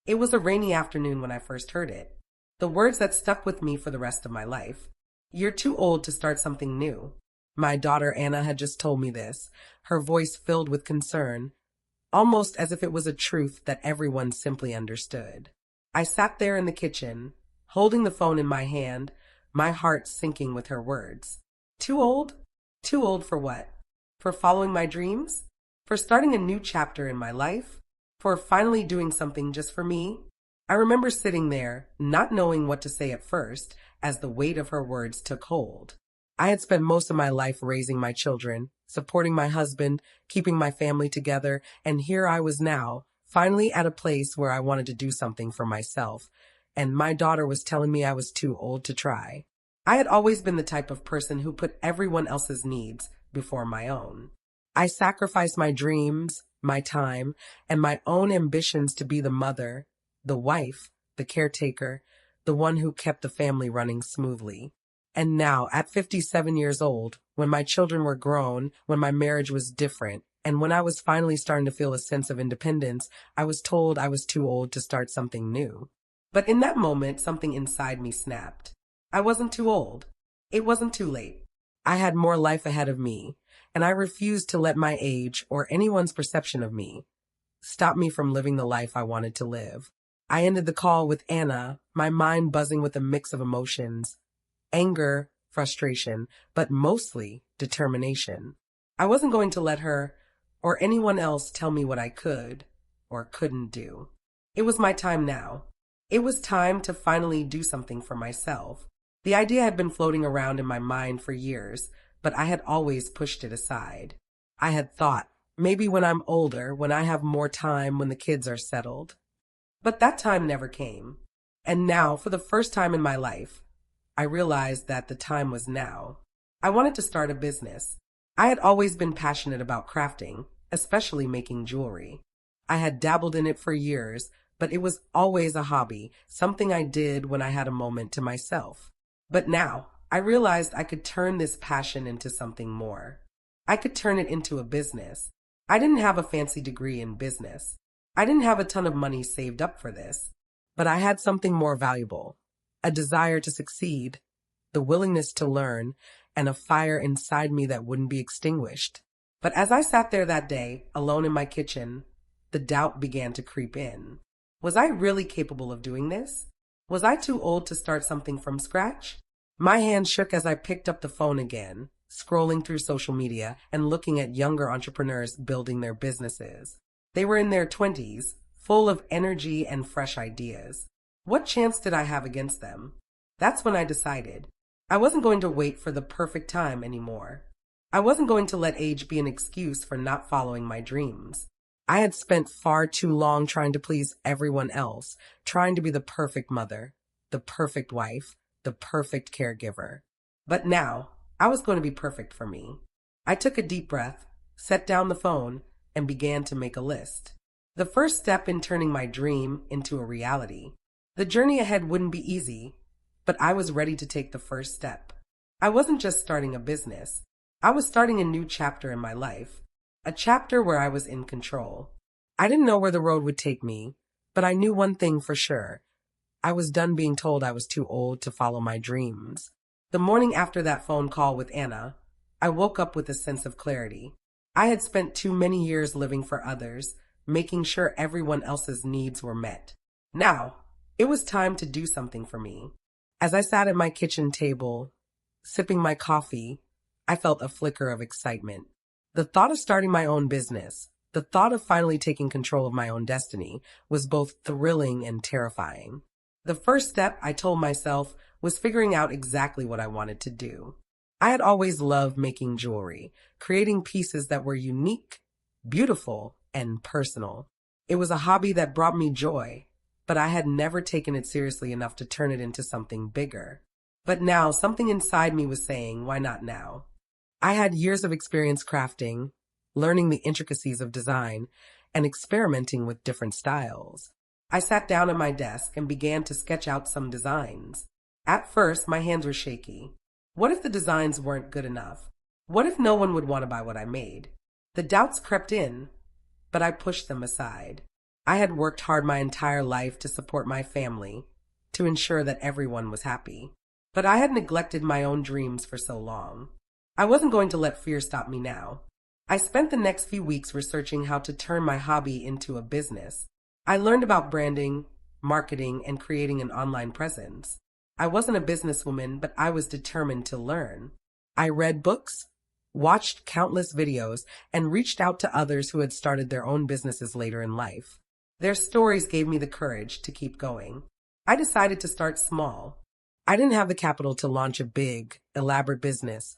It was a rainy afternoon when I first heard it. The words that stuck with me for the rest of my life. You're too old to start something new. My daughter Anna had just told me this, her voice filled with concern, almost as if it was a truth that everyone simply understood. I sat there in the kitchen, holding the phone in my hand, my heart sinking with her words. Too old? Too old for what? For following my dreams? For starting a new chapter in my life? For finally doing something just for me? I remember sitting there, not knowing what to say at first, as the weight of her words took hold. I had spent most of my life raising my children, supporting my husband, keeping my family together, and here I was now, finally at a place where I wanted to do something for myself, and my daughter was telling me I was too old to try. I had always been the type of person who put everyone else's needs before my own. I sacrificed my dreams, my time, and my own ambitions to be the mother, the wife, the caretaker, the one who kept the family running smoothly. And now, at 57 years old, when my children were grown, when my marriage was different, and when I was finally starting to feel a sense of independence, I was told I was too old to start something new. But in that moment, something inside me snapped. I wasn't too old. It wasn't too late. I had more life ahead of me, and I refused to let my age or anyone's perception of me stop me from living the life I wanted to live. I ended the call with Anna, my mind buzzing with a mix of emotions, anger, frustration, but mostly determination. I wasn't going to let her or anyone else tell me what I could or couldn't do. It was my time now. It was time to finally do something for myself. The idea had been floating around in my mind for years, but I had always pushed it aside. I had thought, maybe when I'm older, when I have more time, when the kids are settled. But that time never came. And now, for the first time in my life, I realized that the time was now. I wanted to start a business. I had always been passionate about crafting, especially making jewelry. I had dabbled in it for years, but it was always a hobby, something I did when I had a moment to myself. But now, I realized I could turn this passion into something more. I could turn it into a business. I didn't have a fancy degree in business. I didn't have a ton of money saved up for this, but I had something more valuable, a desire to succeed, the willingness to learn, and a fire inside me that wouldn't be extinguished. But as I sat there that day, alone in my kitchen, the doubt began to creep in. Was I really capable of doing this? Was I too old to start something from scratch? My hand shook as I picked up the phone again, scrolling through social media and looking at younger entrepreneurs building their businesses. They were in their 20s, full of energy and fresh ideas. What chance did I have against them? That's when I decided. I wasn't going to wait for the perfect time anymore. I wasn't going to let age be an excuse for not following my dreams. I had spent far too long trying to please everyone else, trying to be the perfect mother, the perfect wife, the perfect caregiver. But now, I was going to be perfect for me. I took a deep breath, set down the phone, and began to make a list. The first step in turning my dream into a reality. The journey ahead wouldn't be easy, but I was ready to take the first step. I wasn't just starting a business. I was starting a new chapter in my life, a chapter where I was in control. I didn't know where the road would take me, but I knew one thing for sure. I was done being told I was too old to follow my dreams. The morning after that phone call with Anna, I woke up with a sense of clarity. I had spent too many years living for others, making sure everyone else's needs were met. Now, it was time to do something for me. As I sat at my kitchen table, sipping my coffee, I felt a flicker of excitement. The thought of starting my own business, the thought of finally taking control of my own destiny, was both thrilling and terrifying. The first step, I told myself, was figuring out exactly what I wanted to do. I had always loved making jewelry, creating pieces that were unique, beautiful, and personal. It was a hobby that brought me joy, but I had never taken it seriously enough to turn it into something bigger. But now, something inside me was saying, why not now? I had years of experience crafting, learning the intricacies of design, and experimenting with different styles. I sat down at my desk and began to sketch out some designs. At first, my hands were shaky. What if the designs weren't good enough? What if no one would want to buy what I made? The doubts crept in, but I pushed them aside. I had worked hard my entire life to support my family, to ensure that everyone was happy. But I had neglected my own dreams for so long. I wasn't going to let fear stop me now. I spent the next few weeks researching how to turn my hobby into a business. I learned about branding, marketing, and creating an online presence. I wasn't a businesswoman, but I was determined to learn. I read books, watched countless videos, and reached out to others who had started their own businesses later in life. Their stories gave me the courage to keep going. I decided to start small. I didn't have the capital to launch a big, elaborate business,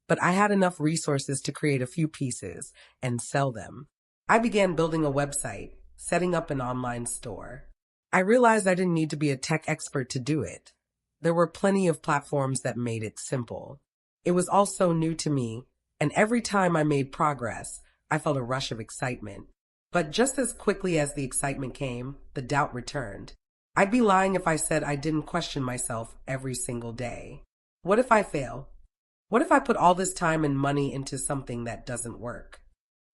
but I had enough resources to create a few pieces and sell them. I began building a website, setting up an online store. I realized I didn't need to be a tech expert to do it. There were plenty of platforms that made it simple. It was all so new to me, and every time I made progress, I felt a rush of excitement. But just as quickly as the excitement came, the doubt returned. I'd be lying if I said I didn't question myself every single day. What if I fail? What if I put all this time and money into something that doesn't work?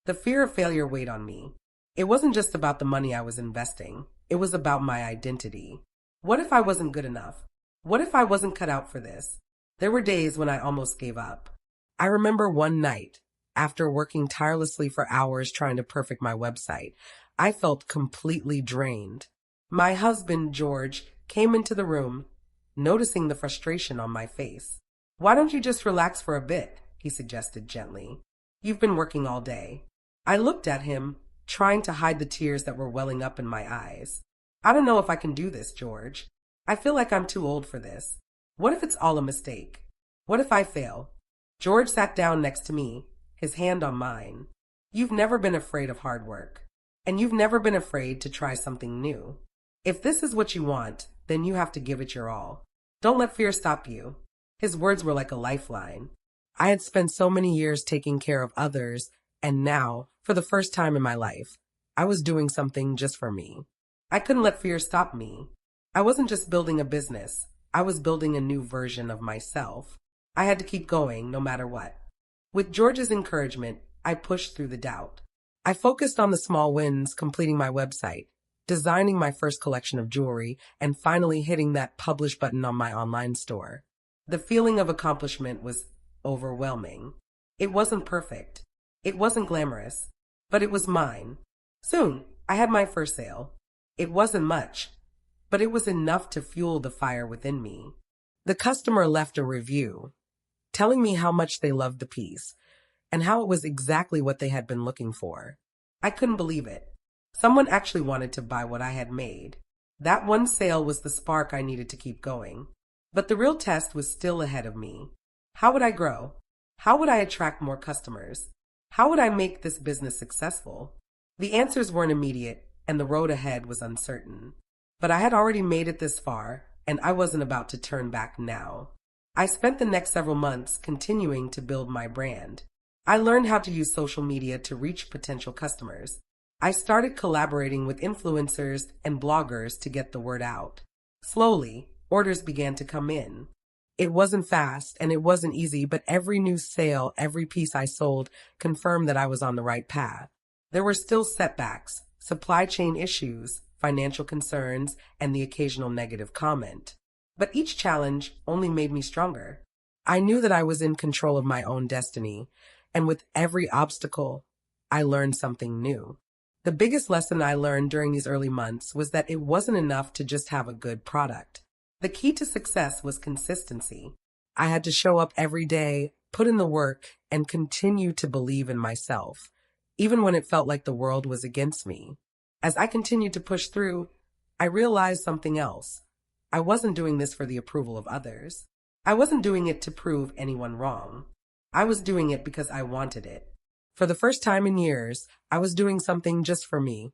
The fear of failure weighed on me. It wasn't just about the money I was investing. It was about my identity. What if I wasn't good enough? What if I wasn't cut out for this? There were days when I almost gave up. I remember one night, after working tirelessly for hours trying to perfect my website, I felt completely drained. My husband, George, came into the room, noticing the frustration on my face. "Why don't you just relax for a bit?" he suggested gently. "You've been working all day." I looked at him, trying to hide the tears that were welling up in my eyes. "I don't know if I can do this, George. I feel like I'm too old for this. What if it's all a mistake? What if I fail?" George sat down next to me, his hand on mine. "You've never been afraid of hard work, and you've never been afraid to try something new. If this is what you want, then you have to give it your all. Don't let fear stop you." His words were like a lifeline. I had spent so many years taking care of others, and now, for the first time in my life, I was doing something just for me. I couldn't let fear stop me. I wasn't just building a business. I was building a new version of myself. I had to keep going no matter what. With George's encouragement, I pushed through the doubt. I focused on the small wins, completing my website, designing my first collection of jewelry, and finally hitting that publish button on my online store. The feeling of accomplishment was overwhelming. It wasn't perfect. It wasn't glamorous, but it was mine. Soon, I had my first sale. It wasn't much, but it was enough to fuel the fire within me. The customer left a review, telling me how much they loved the piece and how it was exactly what they had been looking for. I couldn't believe it. Someone actually wanted to buy what I had made. That one sale was the spark I needed to keep going. But the real test was still ahead of me. How would I grow? How would I attract more customers? How would I make this business successful? The answers weren't immediate, and the road ahead was uncertain. But I had already made it this far, and I wasn't about to turn back now. I spent the next several months continuing to build my brand. I learned how to use social media to reach potential customers. I started collaborating with influencers and bloggers to get the word out. Slowly, orders began to come in. It wasn't fast and it wasn't easy, but every new sale, every piece I sold confirmed that I was on the right path. There were still setbacks, supply chain issues, financial concerns, and the occasional negative comment. But each challenge only made me stronger. I knew that I was in control of my own destiny, and with every obstacle, I learned something new. The biggest lesson I learned during these early months was that it wasn't enough to just have a good product. The key to success was consistency. I had to show up every day, put in the work, and continue to believe in myself, even when it felt like the world was against me. As I continued to push through, I realized something else. I wasn't doing this for the approval of others. I wasn't doing it to prove anyone wrong. I was doing it because I wanted it. For the first time in years, I was doing something just for me,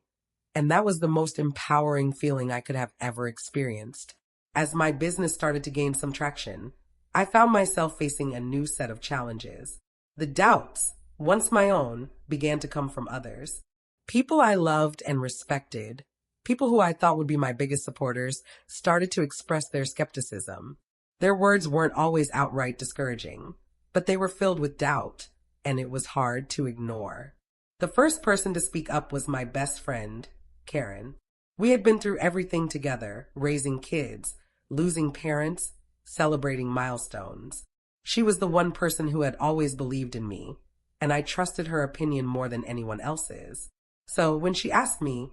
and that was the most empowering feeling I could have ever experienced. As my business started to gain some traction, I found myself facing a new set of challenges. The doubts, once my own, began to come from others. People I loved and respected, people who I thought would be my biggest supporters, started to express their skepticism. Their words weren't always outright discouraging, but they were filled with doubt, and it was hard to ignore. The first person to speak up was my best friend, Karen. We had been through everything together, raising kids, losing parents, celebrating milestones. She was the one person who had always believed in me, and I trusted her opinion more than anyone else's. So when she asked me,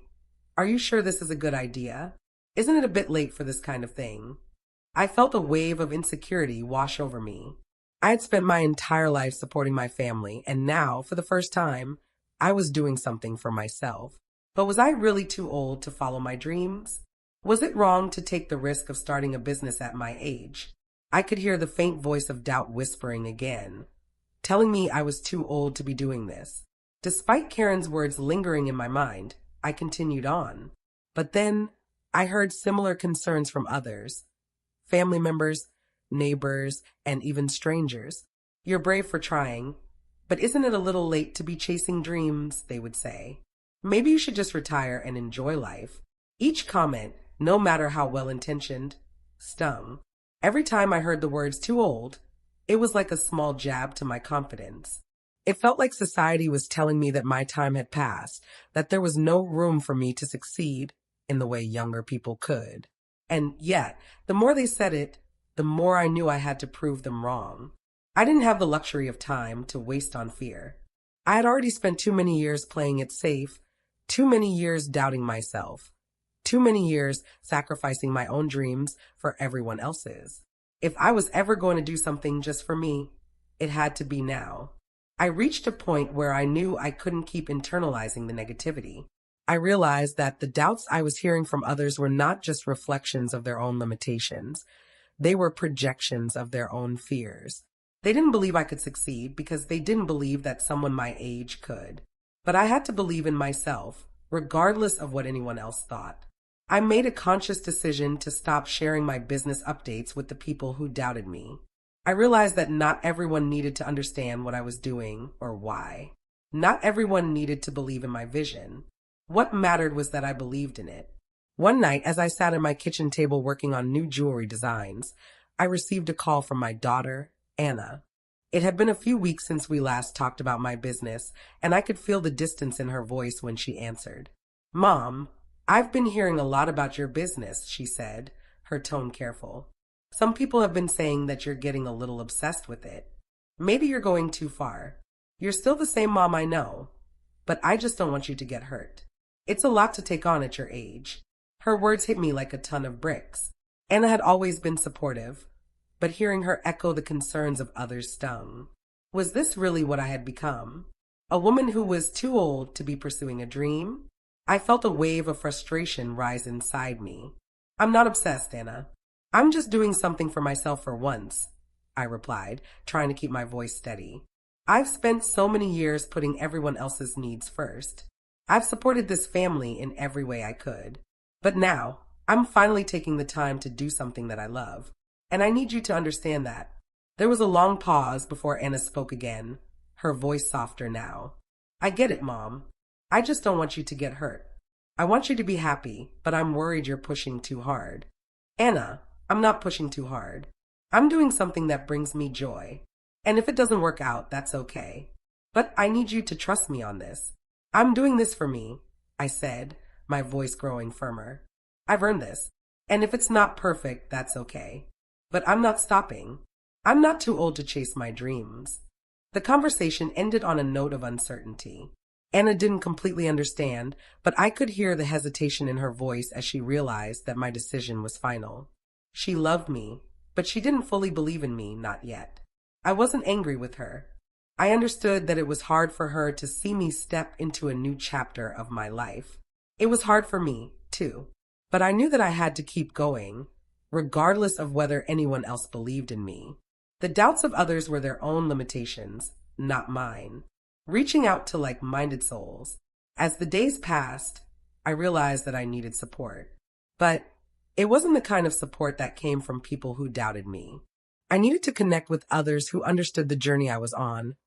"Are you sure this is a good idea? Isn't it a bit late for this kind of thing?" I felt a wave of insecurity wash over me. I had spent my entire life supporting my family, and now, for the first time, I was doing something for myself. But was I really too old to follow my dreams? Was it wrong to take the risk of starting a business at my age? I could hear the faint voice of doubt whispering again, telling me I was too old to be doing this. Despite Karen's words lingering in my mind, I continued on. But then I heard similar concerns from others, family members, neighbors, and even strangers. "You're brave for trying, but isn't it a little late to be chasing dreams?" they would say. "Maybe you should just retire and enjoy life." Each comment, no matter how well-intentioned, stung. Every time I heard the words "too old," it was like a small jab to my confidence. It felt like society was telling me that my time had passed, that there was no room for me to succeed in the way younger people could. And yet, the more they said it, the more I knew I had to prove them wrong. I didn't have the luxury of time to waste on fear. I had already spent too many years playing it safe, too many years doubting myself, too many years sacrificing my own dreams for everyone else's. If I was ever going to do something just for me, it had to be now. I reached a point where I knew I couldn't keep internalizing the negativity. I realized that the doubts I was hearing from others were not just reflections of their own limitations. They were projections of their own fears. They didn't believe I could succeed because they didn't believe that someone my age could. But I had to believe in myself, regardless of what anyone else thought. I made a conscious decision to stop sharing my business updates with the people who doubted me. I realized that not everyone needed to understand what I was doing or why. Not everyone needed to believe in my vision. What mattered was that I believed in it. One night, as I sat at my kitchen table working on new jewelry designs, I received a call from my daughter, Anna. It had been a few weeks since we last talked about my business, and I could feel the distance in her voice when she answered. "Mom, I've been hearing a lot about your business," she said, her tone careful. "Some people have been saying that you're getting a little obsessed with it. Maybe you're going too far. You're still the same mom I know, but I just don't want you to get hurt. It's a lot to take on at your age." Her words hit me like a ton of bricks. Anna had always been supportive, but hearing her echo the concerns of others stung. Was this really what I had become? A woman who was too old to be pursuing a dream? I felt a wave of frustration rise inside me. "I'm not obsessed, Anna. I'm just doing something for myself for once," I replied, trying to keep my voice steady. "I've spent so many years putting everyone else's needs first. I've supported this family in every way I could. But now, I'm finally taking the time to do something that I love. And I need you to understand that." There was a long pause before Anna spoke again, her voice softer now. "I get it, Mom. I just don't want you to get hurt. I want you to be happy, but I'm worried you're pushing too hard." "Anna, I'm not pushing too hard. I'm doing something that brings me joy. And if it doesn't work out, that's okay. But I need you to trust me on this. I'm doing this for me," I said, my voice growing firmer. "I've earned this. And if it's not perfect, that's okay. But I'm not stopping. I'm not too old to chase my dreams." The conversation ended on a note of uncertainty. Anna didn't completely understand, but I could hear the hesitation in her voice as she realized that my decision was final. She loved me, but she didn't fully believe in me, not yet. I wasn't angry with her. I understood that it was hard for her to see me step into a new chapter of my life. It was hard for me, too. But I knew that I had to keep going, regardless of whether anyone else believed in me. The doubts of others were their own limitations, not mine. Reaching out to like-minded souls. As the days passed, I realized that I needed support. But it wasn't the kind of support that came from people who doubted me. I needed to connect with others who understood the journey I was on,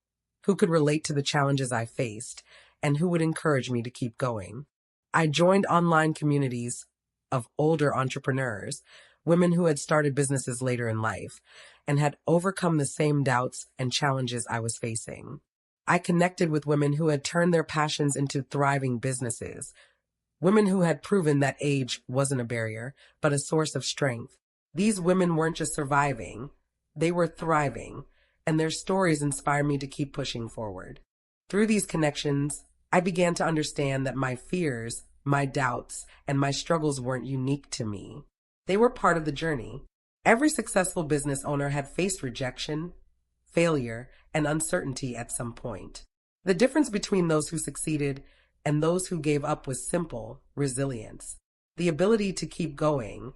who could relate to the challenges I faced, and who would encourage me to keep going. I joined online communities of older entrepreneurs, women who had started businesses later in life, and had overcome the same doubts and challenges I was facing. I connected with women who had turned their passions into thriving businesses, Women who had proven that age wasn't a barrier, but a source of strength. These women weren't just surviving, they were thriving, and their stories inspire me to keep pushing forward. Through these connections, I began to understand that my fears, my doubts, and my struggles weren't unique to me. They were part of the journey. Every successful business owner had faced rejection, failure, and uncertainty at some point. The difference between those who succeeded and those who gave up was simple: resilience. The ability to keep going,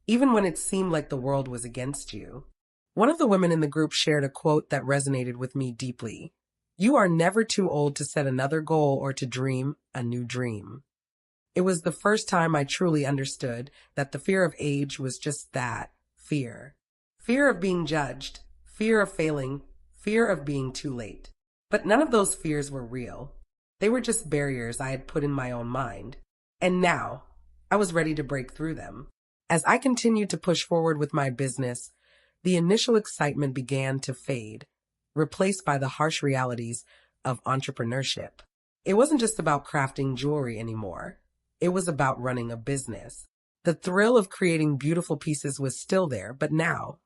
even when it seemed like the world was against you. One of the women in the group shared a quote that resonated with me deeply. "You are never too old to set another goal or to dream a new dream." It was the first time I truly understood that the fear of age was just that, fear. Fear of being judged, fear of failing, fear of being too late. But none of those fears were real. They were just barriers I had put in my own mind. And now, I was ready to break through them. As I continued to push forward with my business, the initial excitement began to fade, replaced by the harsh realities of entrepreneurship. It wasn't just about crafting jewelry anymore. It was about running a business. The thrill of creating beautiful pieces was still there, but now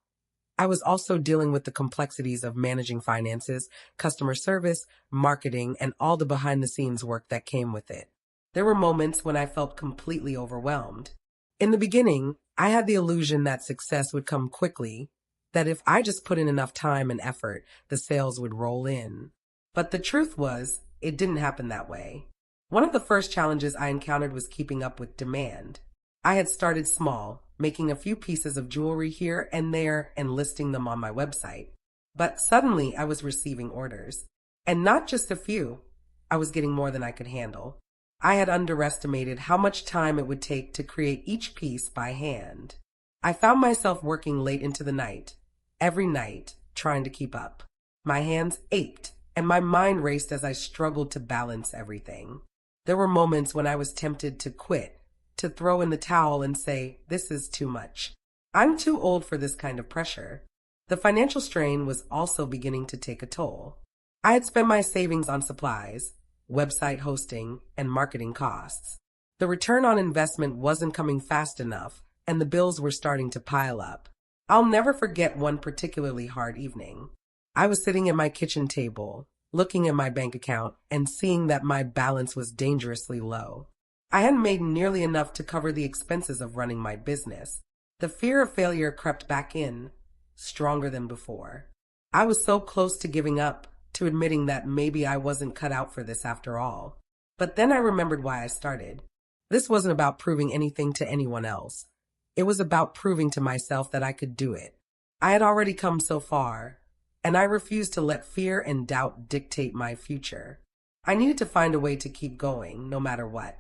I was also dealing with the complexities of managing finances, customer service, marketing, and all the behind-the-scenes work that came with it. There were moments when I felt completely overwhelmed. In the beginning, I had the illusion that success would come quickly, that if I just put in enough time and effort, the sales would roll in. But the truth was, it didn't happen that way. One of the first challenges I encountered was keeping up with demand. I had started small, making a few pieces of jewelry here and there and listing them on my website. But suddenly I was receiving orders. And not just a few. I was getting more than I could handle. I had underestimated how much time it would take to create each piece by hand. I found myself working late into the night, every night, trying to keep up. My hands ached, and my mind raced as I struggled to balance everything. There were moments when I was tempted to quit, to throw in the towel and say, "This is too much. I'm too old for this kind of pressure." The financial strain was also beginning to take a toll. I had spent my savings on supplies, website hosting, and marketing costs. The return on investment wasn't coming fast enough, and the bills were starting to pile up. I'll never forget one particularly hard evening. I was sitting at my kitchen table, looking at my bank account and seeing that my balance was dangerously low. I hadn't made nearly enough to cover the expenses of running my business. The fear of failure crept back in, stronger than before. I was so close to giving up, to admitting that maybe I wasn't cut out for this after all. But then I remembered why I started. This wasn't about proving anything to anyone else. It was about proving to myself that I could do it. I had already come so far, and I refused to let fear and doubt dictate my future. I needed to find a way to keep going, no matter what.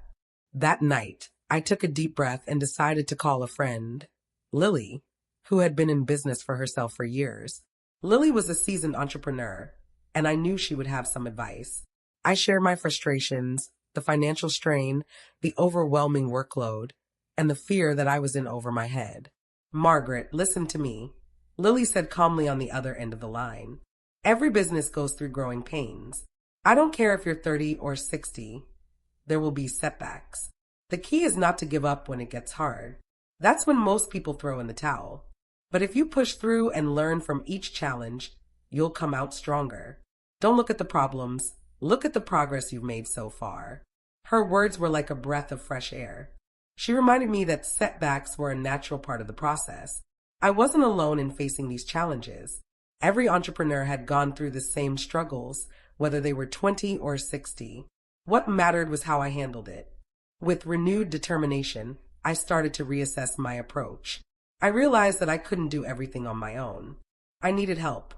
That night, I took a deep breath and decided to call a friend, Lily, who had been in business for herself for years. Lily was a seasoned entrepreneur, and I knew she would have some advice. I shared my frustrations, the financial strain, the overwhelming workload, and the fear that I was in over my head. "Margaret, listen to me," Lily said calmly on the other end of the line. "Every business goes through growing pains. I don't care if you're 30 or 60. There will be setbacks. The key is not to give up when it gets hard. That's when most people throw in the towel. But if you push through and learn from each challenge, you'll come out stronger. Don't look at the problems. Look at the progress you've made so far." Her words were like a breath of fresh air. She reminded me that setbacks were a natural part of the process. I wasn't alone in facing these challenges. Every entrepreneur had gone through the same struggles, whether they were 20 or 60. What mattered was how I handled it. With renewed determination, I started to reassess my approach. I realized that I couldn't do everything on my own. I needed help.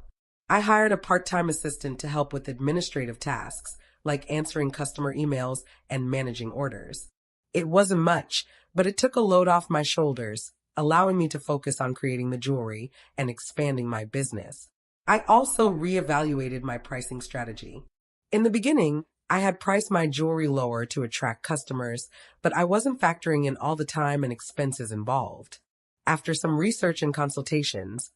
I hired a part-time assistant to help with administrative tasks, like answering customer emails and managing orders. It wasn't much, but it took a load off my shoulders, allowing me to focus on creating the jewelry and expanding my business. I also reevaluated my pricing strategy. In the beginning, I had priced my jewelry lower to attract customers, but I wasn't factoring in all the time and expenses involved. After some research and consultations,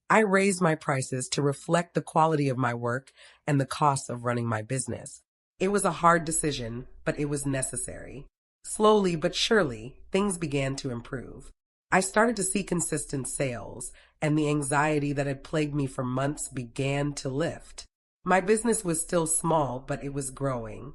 I raised my prices to reflect the quality of my work and the costs of running my business. It was a hard decision, but it was necessary. Slowly but surely, things began to improve. I started to see consistent sales, and the anxiety that had plagued me for months began to lift. My business was still small, but it was growing.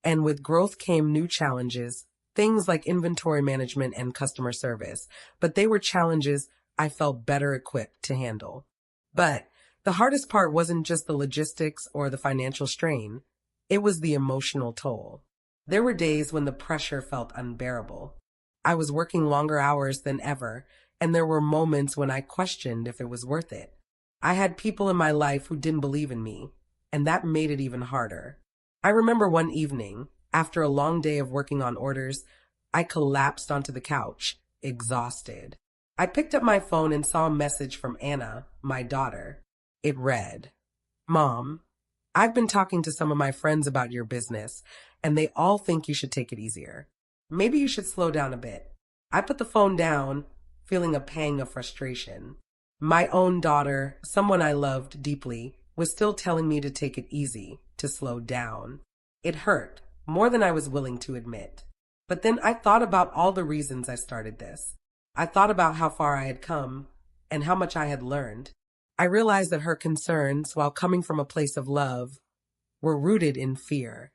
And with growth came new challenges, things like inventory management and customer service, but they were challenges I felt better equipped to handle. But the hardest part wasn't just the logistics or the financial strain, it was the emotional toll. There were days when the pressure felt unbearable. I was working longer hours than ever, and there were moments when I questioned if it was worth it. I had people in my life who didn't believe in me, and that made it even harder. I remember one evening, after a long day of working on orders, I collapsed onto the couch, exhausted. I picked up my phone and saw a message from Anna, my daughter. It read, "Mom, I've been talking to some of my friends about your business, and they all think you should take it easier. Maybe you should slow down a bit." I put the phone down, feeling a pang of frustration. My own daughter, someone I loved deeply, was still telling me to take it easy, to slow down. It hurt, more than I was willing to admit. But then I thought about all the reasons I started this. I thought about how far I had come, and how much I had learned. I realized that her concerns, while coming from a place of love, were rooted in fear.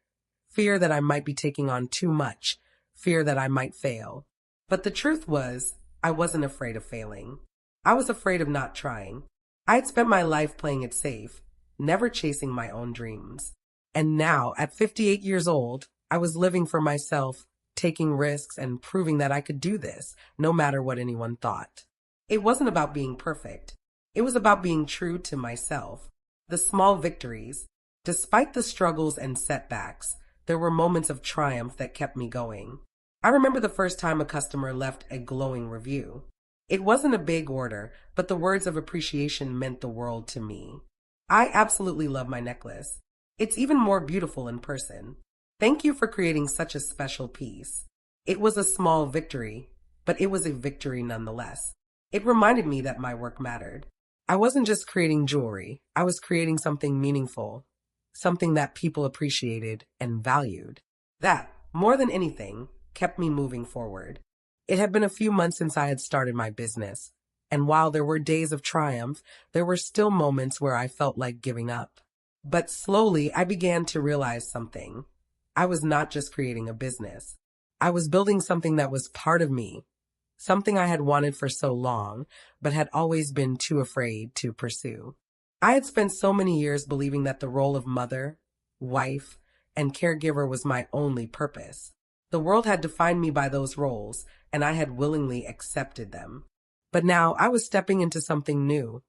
Fear that I might be taking on too much, fear that I might fail. But the truth was, I wasn't afraid of failing. I was afraid of not trying. I had spent my life playing it safe, never chasing my own dreams. And now, at 58 years old, I was living for myself, taking risks and proving that I could do this, no matter what anyone thought. It wasn't about being perfect. It was about being true to myself. The small victories, despite the struggles and setbacks, there were moments of triumph that kept me going. I remember the first time a customer left a glowing review. It wasn't a big order, but the words of appreciation meant the world to me. I absolutely love my necklace. It's even more beautiful in person. Thank you for creating such a special piece. It was a small victory, but it was a victory nonetheless. It reminded me that my work mattered. I wasn't just creating jewelry, I was creating something meaningful, something that people appreciated and valued. That, more than anything, kept me moving forward. It had been a few months since I had started my business, and while there were days of triumph, there were still moments where I felt like giving up. But slowly, I began to realize something. I was not just creating a business. I was building something that was part of me, something I had wanted for so long, but had always been too afraid to pursue. I had spent so many years believing that the role of mother, wife, and caregiver was my only purpose. The world had defined me by those roles, and I had willingly accepted them. But now I was stepping into something new,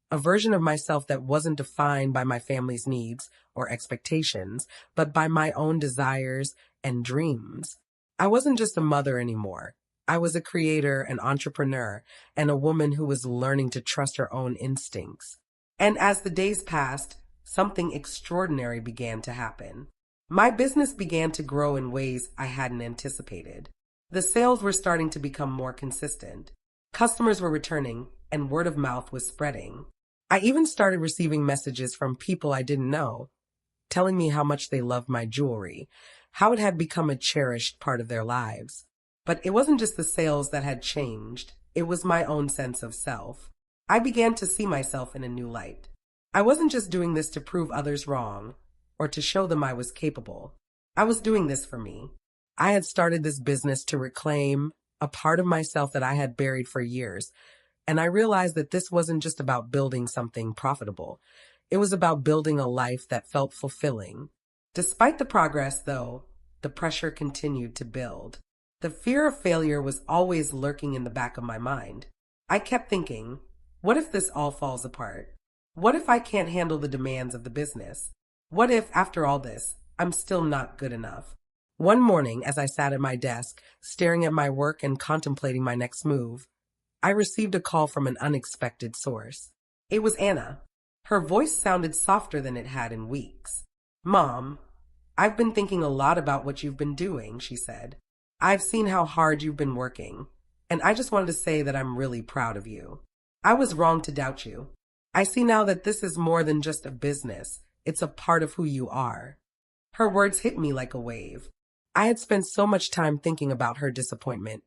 a version of myself that wasn't defined by my family's needs or expectations, but by my own desires and dreams. I wasn't just a mother anymore. I was a creator, an entrepreneur, and a woman who was learning to trust her own instincts. And as the days passed, something extraordinary began to happen. My business began to grow in ways I hadn't anticipated. The sales were starting to become more consistent. Customers were returning, and word of mouth was spreading. I even started receiving messages from people I didn't know, telling me how much they loved my jewelry, how it had become a cherished part of their lives. But it wasn't just the sales that had changed, it was my own sense of self. I began to see myself in a new light. I wasn't just doing this to prove others wrong, or to show them I was capable. I was doing this for me. I had started this business to reclaim a part of myself that I had buried for years, and I realized that this wasn't just about building something profitable. It was about building a life that felt fulfilling. Despite the progress, though, the pressure continued to build. The fear of failure was always lurking in the back of my mind. I kept thinking, what if this all falls apart? What if I can't handle the demands of the business? What if, after all this, I'm still not good enough? One morning, as I sat at my desk, staring at my work and contemplating my next move, I received a call from an unexpected source. It was Anna. Her voice sounded softer than it had in weeks. "Mom, I've been thinking a lot about what you've been doing," she said. "I've seen how hard you've been working, and I just wanted to say that I'm really proud of you. I was wrong to doubt you. I see now that this is more than just a business. It's a part of who you are." Her words hit me like a wave. I had spent so much time thinking about her disappointment,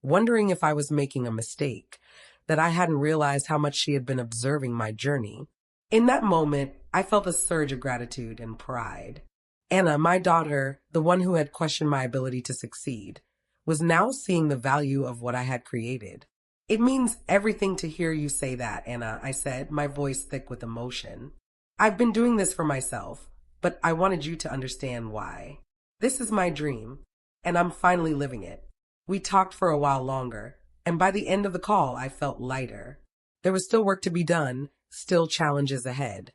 wondering if I was making a mistake, that I hadn't realized how much she had been observing my journey. In that moment, I felt a surge of gratitude and pride. Anna, my daughter, the one who had questioned my ability to succeed, was now seeing the value of what I had created. It means everything to hear you say that, Anna, I said, my voice thick with emotion. I've been doing this for myself, but I wanted you to understand why. This is my dream, and I'm finally living it. We talked for a while longer, and by the end of the call, I felt lighter. There was still work to be done, still challenges ahead.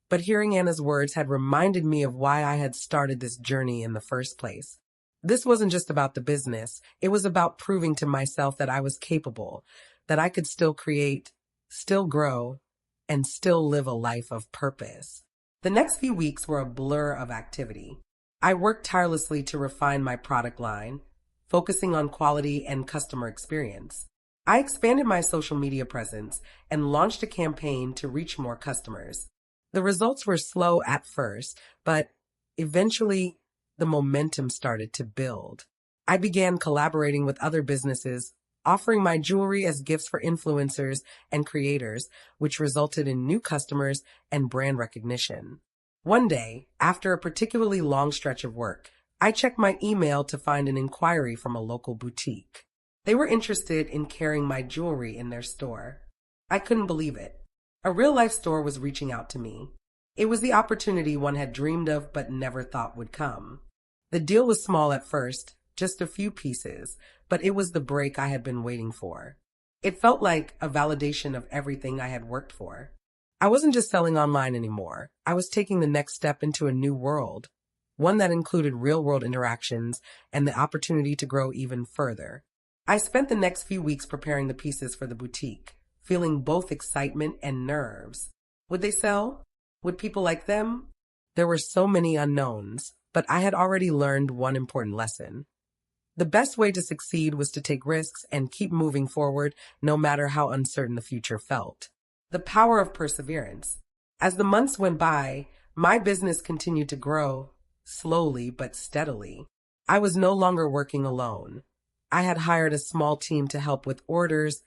But hearing Anna's words had reminded me of why I had started this journey in the first place. This wasn't just about the business. It was about proving to myself that I was capable, that I could still create, still grow, and still live a life of purpose. The next few weeks were a blur of activity. I worked tirelessly to refine my product line, focusing on quality and customer experience. I expanded my social media presence and launched a campaign to reach more customers. The results were slow at first, but eventually the momentum started to build. I began collaborating with other businesses, offering my jewelry as gifts for influencers and creators, which resulted in new customers and brand recognition. One day, after a particularly long stretch of work, I checked my email to find an inquiry from a local boutique. They were interested in carrying my jewelry in their store. I couldn't believe it. A real-life store was reaching out to me. It was the opportunity one had dreamed of but never thought would come. The deal was small at first, just a few pieces, but it was the break I had been waiting for. It felt like a validation of everything I had worked for. I wasn't just selling online anymore. I was taking the next step into a new world, one that included real-world interactions and the opportunity to grow even further. I spent the next few weeks preparing the pieces for the boutique, feeling both excitement and nerves. Would they sell? Would people like them? There were so many unknowns, but I had already learned one important lesson. The best way to succeed was to take risks and keep moving forward, no matter how uncertain the future felt. The power of perseverance. As the months went by, my business continued to grow, slowly but steadily. I was no longer working alone. I had hired a small team to help with orders,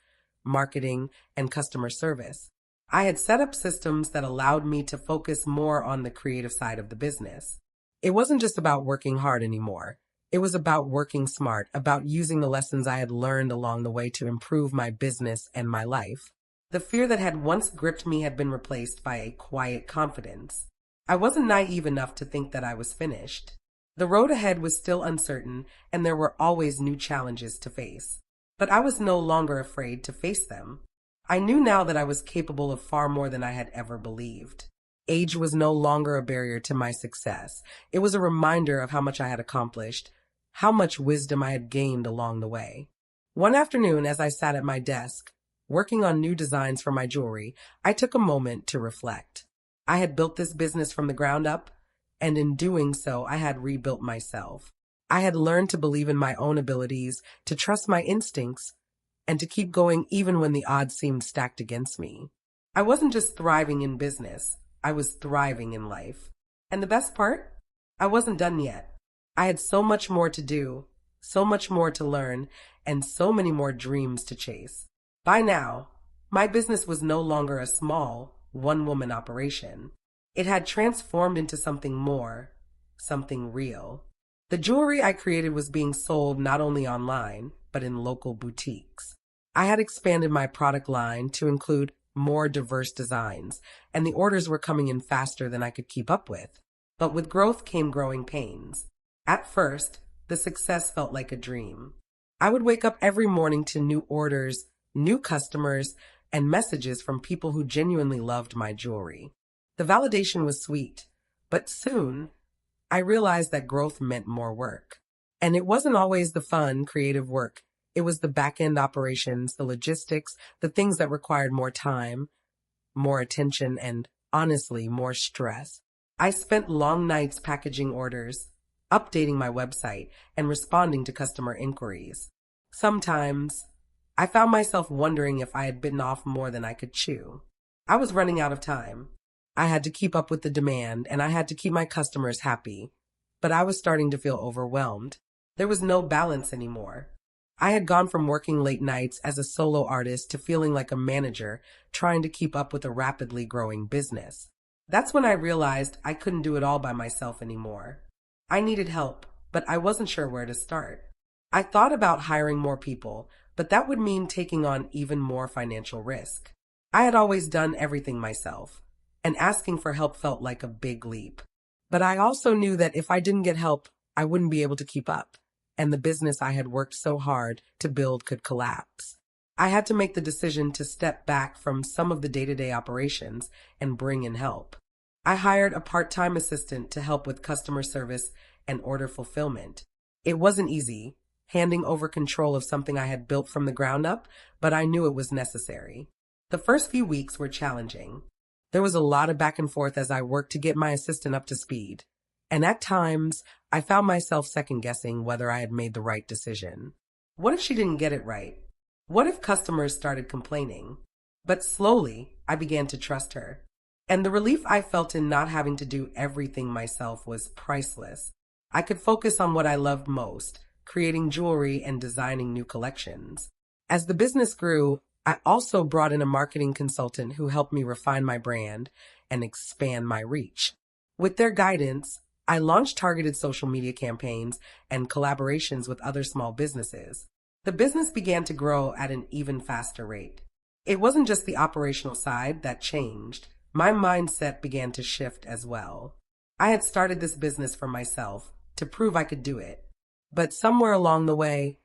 marketing, and customer service. I had set up systems that allowed me to focus more on the creative side of the business. It wasn't just about working hard anymore. It was about working smart, about using the lessons I had learned along the way to improve my business and my life. The fear that had once gripped me had been replaced by a quiet confidence. I wasn't naive enough to think that I was finished. The road ahead was still uncertain, and there were always new challenges to face. But I was no longer afraid to face them. I knew now that I was capable of far more than I had ever believed. Age was no longer a barrier to my success. It was a reminder of how much I had accomplished, how much wisdom I had gained along the way. One afternoon, as I sat at my desk, working on new designs for my jewelry, I took a moment to reflect. I had built this business from the ground up, and in doing so, I had rebuilt myself. I had learned to believe in my own abilities, to trust my instincts, and to keep going even when the odds seemed stacked against me. I wasn't just thriving in business, I was thriving in life. And the best part? I wasn't done yet. I had so much more to do, so much more to learn, and so many more dreams to chase. By now, my business was no longer a small, one-woman operation. It had transformed into something more, something real. The jewelry I created was being sold not only online, but in local boutiques. I had expanded my product line to include more diverse designs, and the orders were coming in faster than I could keep up with. But with growth came growing pains. At first, the success felt like a dream. I would wake up every morning to new orders, new customers, and messages from people who genuinely loved my jewelry. The validation was sweet, but soon I realized that growth meant more work. And it wasn't always the fun, creative work. It was the back-end operations, the logistics, the things that required more time, more attention, and honestly, more stress. I spent long nights packaging orders, updating my website, and responding to customer inquiries. Sometimes, I found myself wondering if I had bitten off more than I could chew. I was running out of time. I had to keep up with the demand, and I had to keep my customers happy. but I was starting to feel overwhelmed. There was no balance anymore. I had gone from working late nights as a solo artist to feeling like a manager trying to keep up with a rapidly growing business. That's when I realized I couldn't do it all by myself anymore. I needed help, but I wasn't sure where to start. I thought about hiring more people, but that would mean taking on even more financial risk. I had always done everything myself, and asking for help felt like a big leap. But I also knew that if I didn't get help, I wouldn't be able to keep up, and the business I had worked so hard to build could collapse. I had to make the decision to step back from some of the day-to-day operations and bring in help. I hired a part-time assistant to help with customer service and order fulfillment. It wasn't easy, handing over control of something I had built from the ground up, but I knew it was necessary. The first few weeks were challenging. There was a lot of back and forth as I worked to get my assistant up to speed, and at times I found myself second-guessing whether I had made the right decision. What if she didn't get it right? What if customers started complaining? But slowly, I began to trust her, and the relief I felt in not having to do everything myself was priceless. I could focus on what I loved most, creating jewelry and designing new collections. As the business grew, I also brought in a marketing consultant who helped me refine my brand and expand my reach. With their guidance, I launched targeted social media campaigns and collaborations with other small businesses. The business began to grow at an even faster rate. It wasn't just the operational side that changed. My mindset began to shift as well. I had started this business for myself, to prove I could do it. But somewhere along the way,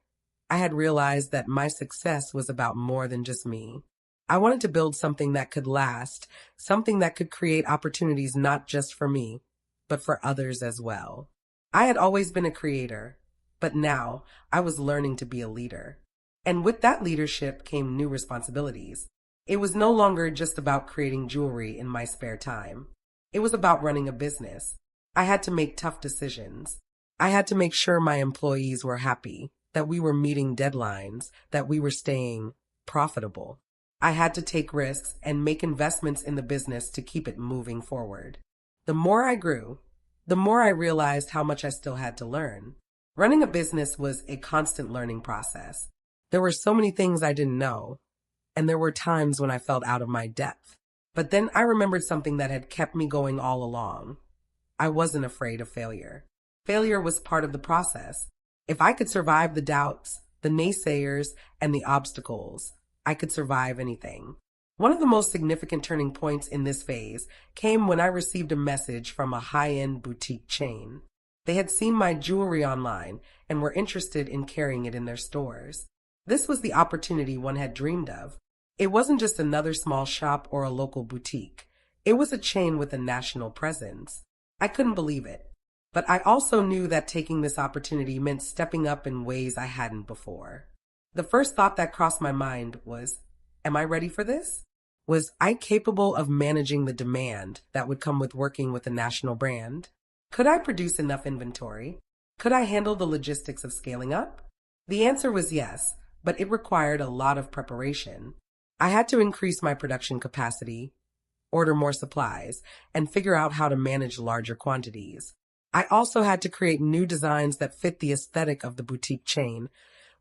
I had realized that my success was about more than just me. I wanted to build something that could last, something that could create opportunities not just for me, but for others as well. I had always been a creator, but now I was learning to be a leader. And with that leadership came new responsibilities. It was no longer just about creating jewelry in my spare time. It was about running a business. I had to make tough decisions. I had to make sure my employees were happy, that we were meeting deadlines, that we were staying profitable. I had to take risks and make investments in the business to keep it moving forward. The more I grew, the more I realized how much I still had to learn. Running a business was a constant learning process. There were so many things I didn't know, and there were times when I felt out of my depth. But then I remembered something that had kept me going all along. I wasn't afraid of failure. Failure was part of the process. If I could survive the doubts, the naysayers, and the obstacles, I could survive anything. One of the most significant turning points in this phase came when I received a message from a high-end boutique chain. They had seen my jewelry online and were interested in carrying it in their stores. This was the opportunity one had dreamed of. It wasn't just another small shop or a local boutique. It was a chain with a national presence. I couldn't believe it. But I also knew that taking this opportunity meant stepping up in ways I hadn't before. The first thought that crossed my mind was, am I ready for this? Was I capable of managing the demand that would come with working with a national brand? Could I produce enough inventory? Could I handle the logistics of scaling up? The answer was yes, but it required a lot of preparation. I had to increase my production capacity, order more supplies, and figure out how to manage larger quantities. I also had to create new designs that fit the aesthetic of the boutique chain,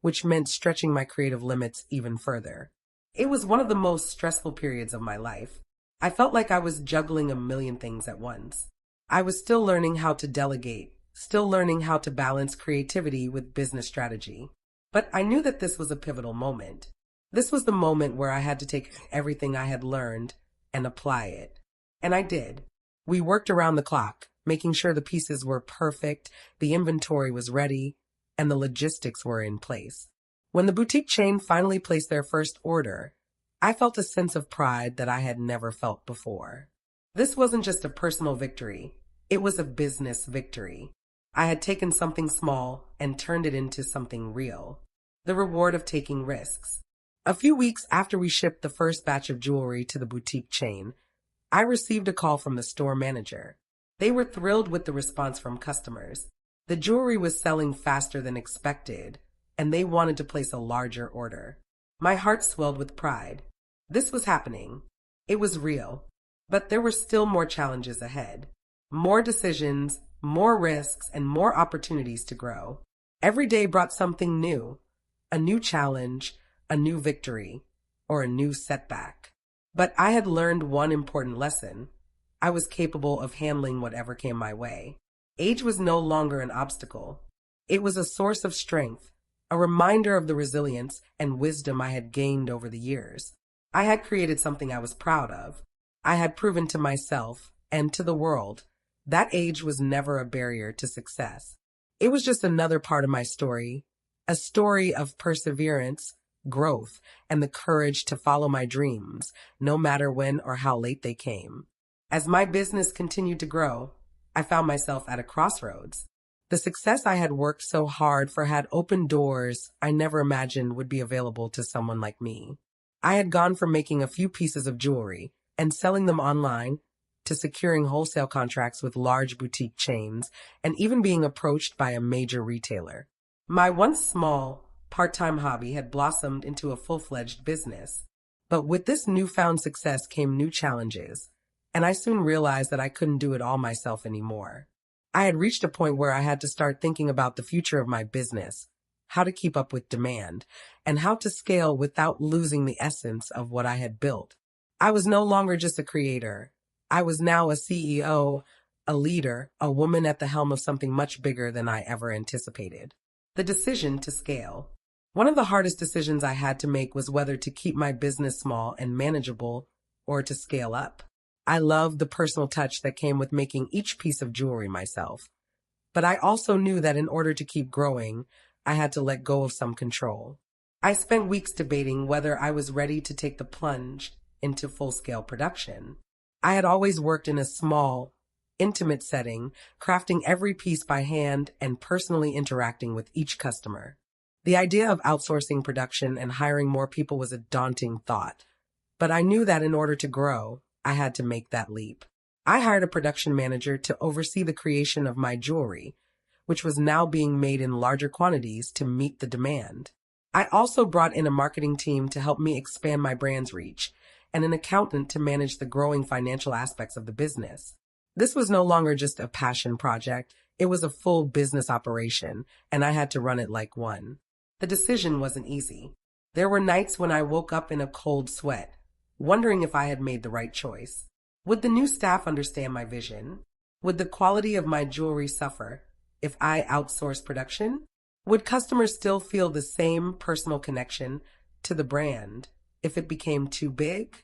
which meant stretching my creative limits even further. It was one of the most stressful periods of my life. I felt like I was juggling a million things at once. I was still learning how to delegate, still learning how to balance creativity with business strategy. But I knew that this was a pivotal moment. This was the moment where I had to take everything I had learned and apply it. And I did. We worked around the clock, making sure the pieces were perfect, the inventory was ready, and the logistics were in place. When the boutique chain finally placed their first order, I felt a sense of pride that I had never felt before. This wasn't just a personal victory, it was a business victory. I had taken something small and turned it into something real. The reward of taking risks. A few weeks after we shipped the first batch of jewelry to the boutique chain, I received a call from the store manager. They were thrilled with the response from customers. The jewelry was selling faster than expected, and they wanted to place a larger order. My heart swelled with pride. This was happening. It was real. But there were still more challenges ahead. More decisions, more risks, and more opportunities to grow. Every day brought something new, a new challenge, a new victory, or a new setback. But I had learned one important lesson. I was capable of handling whatever came my way. Age was no longer an obstacle. It was a source of strength, a reminder of the resilience and wisdom I had gained over the years. I had created something I was proud of. I had proven to myself and to the world that age was never a barrier to success. It was just another part of my story, a story of perseverance, growth, and the courage to follow my dreams, no matter when or how late they came. As my business continued to grow, I found myself at a crossroads. The success I had worked so hard for had opened doors I never imagined would be available to someone like me. I had gone from making a few pieces of jewelry and selling them online to securing wholesale contracts with large boutique chains and even being approached by a major retailer. My once small, part-time hobby had blossomed into a full-fledged business. But with this newfound success came new challenges, and I soon realized that I couldn't do it all myself anymore. I had reached a point where I had to start thinking about the future of my business, how to keep up with demand, and how to scale without losing the essence of what I had built. I was no longer just a creator. I was now a CEO, a leader, a woman at the helm of something much bigger than I ever anticipated. The decision to scale. One of the hardest decisions I had to make was whether to keep my business small and manageable or to scale up. I loved the personal touch that came with making each piece of jewelry myself. But I also knew that in order to keep growing, I had to let go of some control. I spent weeks debating whether I was ready to take the plunge into full-scale production. I had always worked in a small, intimate setting, crafting every piece by hand and personally interacting with each customer. The idea of outsourcing production and hiring more people was a daunting thought, but I knew that in order to grow, I had to make that leap. I hired a production manager to oversee the creation of my jewelry, which was now being made in larger quantities to meet the demand. I also brought in a marketing team to help me expand my brand's reach, and an accountant to manage the growing financial aspects of the business. This was no longer just a passion project, it was a full business operation, and I had to run it like one. The decision wasn't easy. There were nights when I woke up in a cold sweat, wondering if I had made the right choice. Would the new staff understand my vision? Would the quality of my jewelry suffer if I outsourced production? Would customers still feel the same personal connection to the brand if it became too big?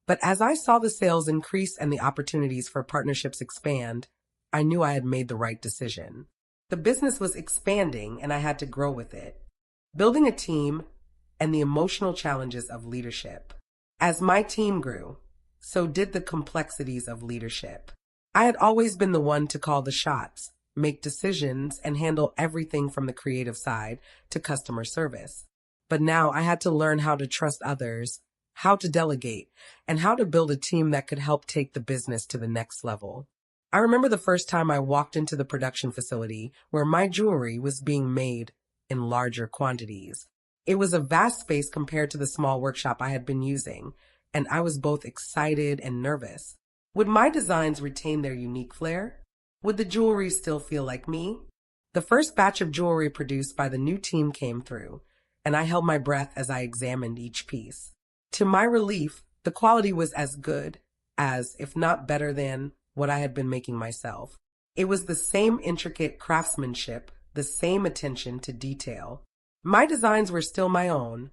But as I saw the sales increase and the opportunities for partnerships expand, I knew I had made the right decision. The business was expanding and I had to grow with it, building a team and the emotional challenges of leadership. As my team grew, so did the complexities of leadership. I had always been the one to call the shots, make decisions, and handle everything from the creative side to customer service. But now I had to learn how to trust others, how to delegate, and how to build a team that could help take the business to the next level. I remember the first time I walked into the production facility where my jewelry was being made in larger quantities. It was a vast space compared to the small workshop I had been using, and I was both excited and nervous. Would my designs retain their unique flair? Would the jewelry still feel like me? The first batch of jewelry produced by the new team came through, and I held my breath as I examined each piece. To my relief, the quality was as good as, if not better than, what I had been making myself. It was the same intricate craftsmanship, the same attention to detail. My designs were still my own,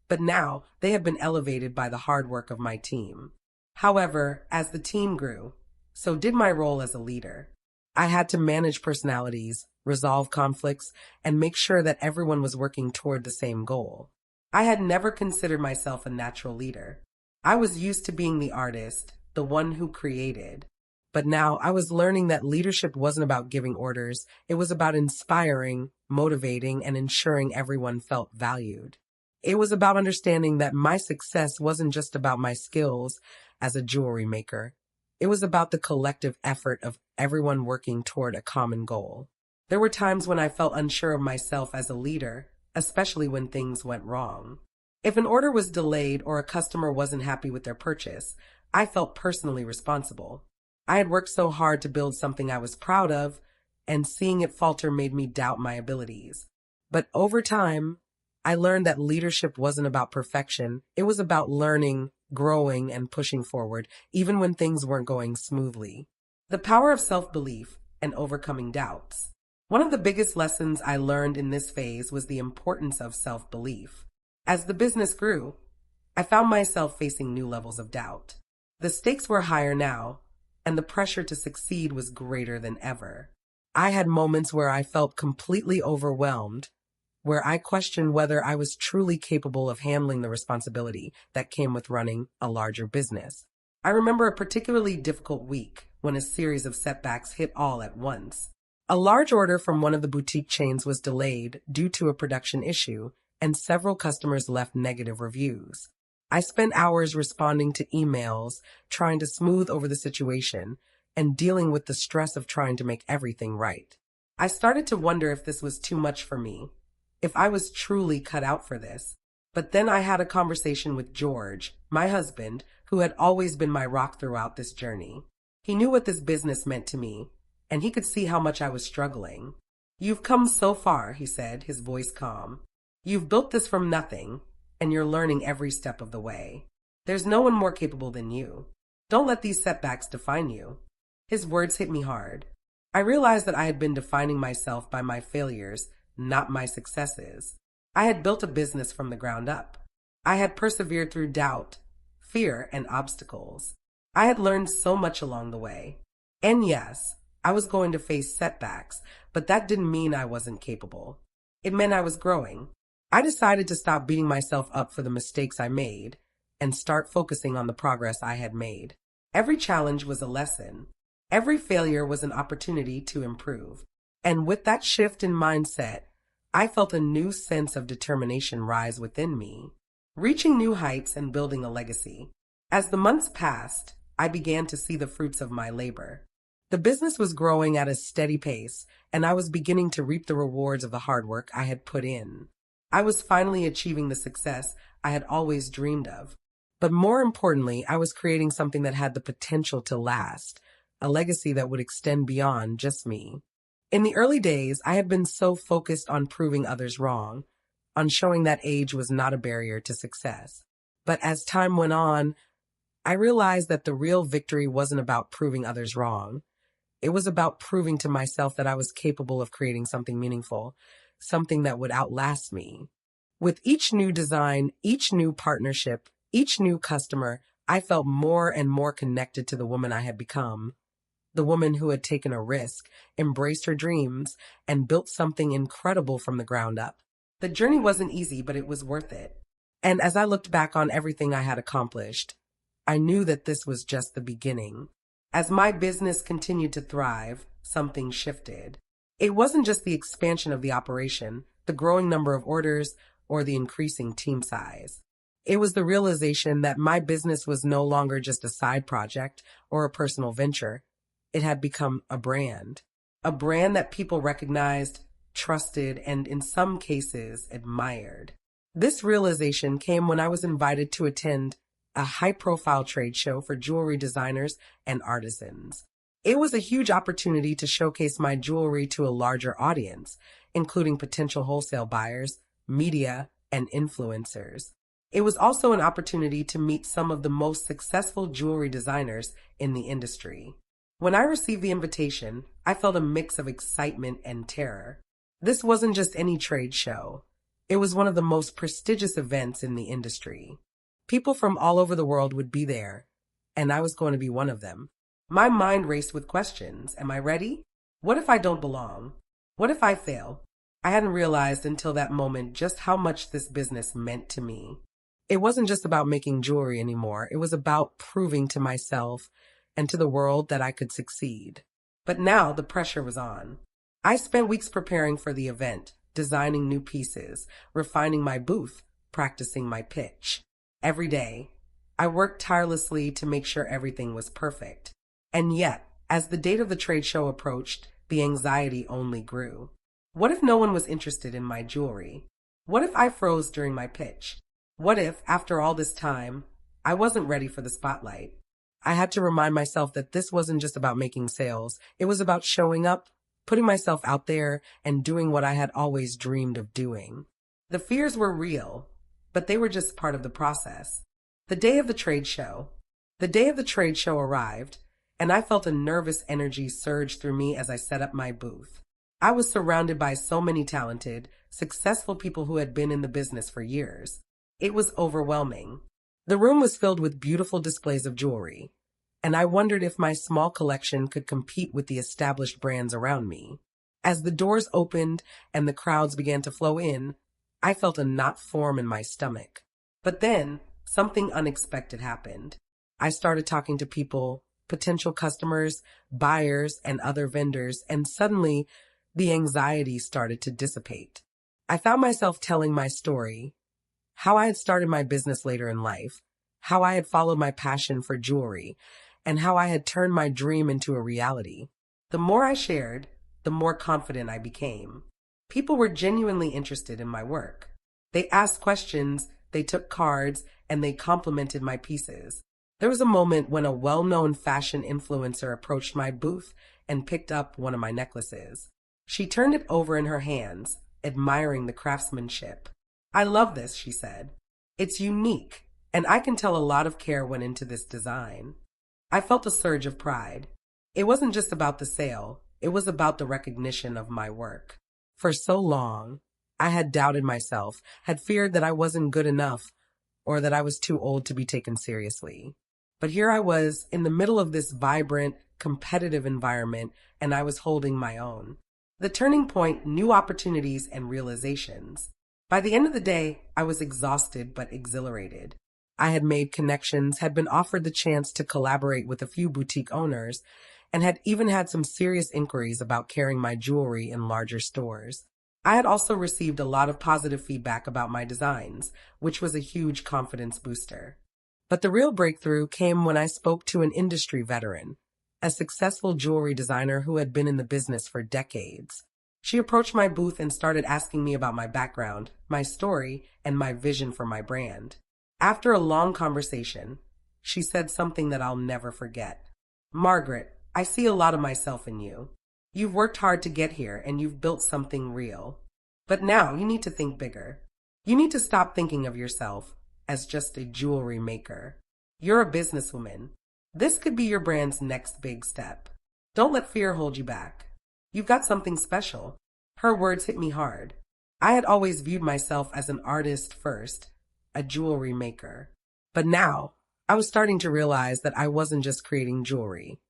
but now they had been elevated by the hard work of my team. However, as the team grew, so did my role as a leader. I had to manage personalities, resolve conflicts, and make sure that everyone was working toward the same goal. I had never considered myself a natural leader. I was used to being the artist, the one who created. But now I was learning that leadership wasn't about giving orders, it was about inspiring, motivating, and ensuring everyone felt valued. It was about understanding that my success wasn't just about my skills as a jewelry maker. It was about the collective effort of everyone working toward a common goal. There were times when I felt unsure of myself as a leader, especially when things went wrong. If an order was delayed or a customer wasn't happy with their purchase, I felt personally responsible. I had worked so hard to build something I was proud of, and seeing it falter made me doubt my abilities. But over time, I learned that leadership wasn't about perfection. It was about learning, growing, and pushing forward, even when things weren't going smoothly. The power of self-belief and overcoming doubts. One of the biggest lessons I learned in this phase was the importance of self-belief. As the business grew, I found myself facing new levels of doubt. The stakes were higher now, and the pressure to succeed was greater than ever. I had moments where I felt completely overwhelmed, where I questioned whether I was truly capable of handling the responsibility that came with running a larger business. I remember a particularly difficult week when a series of setbacks hit all at once. A large order from one of the boutique chains was delayed due to a production issue, and several customers left negative reviews. I spent hours responding to emails, trying to smooth over the situation, and dealing with the stress of trying to make everything right. I started to wonder if this was too much for me, if I was truly cut out for this. But then I had a conversation with George, my husband, who had always been my rock throughout this journey. He knew what this business meant to me, and he could see how much I was struggling. "You've come so far," he said, his voice calm. "You've built this from nothing, and you're learning every step of the way. There's no one more capable than you. Don't let these setbacks define you." His words hit me hard. I realized that I had been defining myself by my failures, not my successes. I had built a business from the ground up. I had persevered through doubt, fear, and obstacles. I had learned so much along the way. And yes, I was going to face setbacks, but that didn't mean I wasn't capable. It meant I was growing. I decided to stop beating myself up for the mistakes I made and start focusing on the progress I had made. Every challenge was a lesson. Every failure was an opportunity to improve. And with that shift in mindset, I felt a new sense of determination rise within me, reaching new heights and building a legacy. As the months passed, I began to see the fruits of my labor. The business was growing at a steady pace, and I was beginning to reap the rewards of the hard work I had put in. I was finally achieving the success I had always dreamed of. But more importantly, I was creating something that had the potential to last, a legacy that would extend beyond just me. In the early days, I had been so focused on proving others wrong, on showing that age was not a barrier to success. But as time went on, I realized that the real victory wasn't about proving others wrong. It was about proving to myself that I was capable of creating something meaningful, something that would outlast me. With each new design, each new partnership, each new customer, I felt more and more connected to the woman I had become. The woman who had taken a risk, embraced her dreams, and built something incredible from the ground up. The journey wasn't easy, but it was worth it. And as I looked back on everything I had accomplished, I knew that this was just the beginning. As my business continued to thrive, something shifted. It wasn't just the expansion of the operation, the growing number of orders, or the increasing team size. It was the realization that my business was no longer just a side project or a personal venture. It had become a brand that people recognized, trusted, and in some cases admired. This realization came when I was invited to attend a high-profile trade show for jewelry designers and artisans. It was a huge opportunity to showcase my jewelry to a larger audience, including potential wholesale buyers, media, and influencers. It was also an opportunity to meet some of the most successful jewelry designers in the industry. When I received the invitation, I felt a mix of excitement and terror. This wasn't just any trade show. It was one of the most prestigious events in the industry. People from all over the world would be there, and I was going to be one of them. My mind raced with questions. Am I ready? What if I don't belong? What if I fail? I hadn't realized until that moment just how much this business meant to me. It wasn't just about making jewelry anymore. It was about proving to myself and to the world that I could succeed. But now the pressure was on. I spent weeks preparing for the event, designing new pieces, refining my booth, practicing my pitch. Every day, I worked tirelessly to make sure everything was perfect. And yet, as the date of the trade show approached, the anxiety only grew. What if no one was interested in my jewelry? What if I froze during my pitch? What if, after all this time, I wasn't ready for the spotlight? I had to remind myself that this wasn't just about making sales. It was about showing up, putting myself out there, and doing what I had always dreamed of doing. The fears were real, but they were just part of the process. The day of the trade show. The day of the trade show arrived, and I felt a nervous energy surge through me as I set up my booth. I was surrounded by so many talented, successful people who had been in the business for years. It was overwhelming. The room was filled with beautiful displays of jewelry, and I wondered if my small collection could compete with the established brands around me. As the doors opened and the crowds began to flow in, I felt a knot form in my stomach. But then, something unexpected happened. I started talking to people, potential customers, buyers, and other vendors, and suddenly, the anxiety started to dissipate. I found myself telling my story, how I had started my business later in life, how I had followed my passion for jewelry, and how I had turned my dream into a reality. The more I shared, the more confident I became. People were genuinely interested in my work. They asked questions, they took cards, and they complimented my pieces. There was a moment when a well-known fashion influencer approached my booth and picked up one of my necklaces. She turned it over in her hands, admiring the craftsmanship. "I love this," she said. "It's unique, and I can tell a lot of care went into this design." I felt a surge of pride. It wasn't just about the sale, it was about the recognition of my work. For so long, I had doubted myself, had feared that I wasn't good enough, or that I was too old to be taken seriously. But here I was, in the middle of this vibrant, competitive environment, and I was holding my own. The turning point, new opportunities and realizations. By the end of the day, I was exhausted but exhilarated. I had made connections, had been offered the chance to collaborate with a few boutique owners, and had even had some serious inquiries about carrying my jewelry in larger stores. I had also received a lot of positive feedback about my designs, which was a huge confidence booster. But the real breakthrough came when I spoke to an industry veteran, a successful jewelry designer who had been in the business for decades. She approached my booth and started asking me about my background, my story, and my vision for my brand. After a long conversation, she said something that I'll never forget. "Margaret, I see a lot of myself in you. You've worked hard to get here and you've built something real. But now you need to think bigger. You need to stop thinking of yourself as just a jewelry maker. You're a businesswoman. This could be your brand's next big step. Don't let fear hold you back. You've got something special." Her words hit me hard. I had always viewed myself as an artist first, a jewelry maker. But now, I was starting to realize that I wasn't just creating jewelry.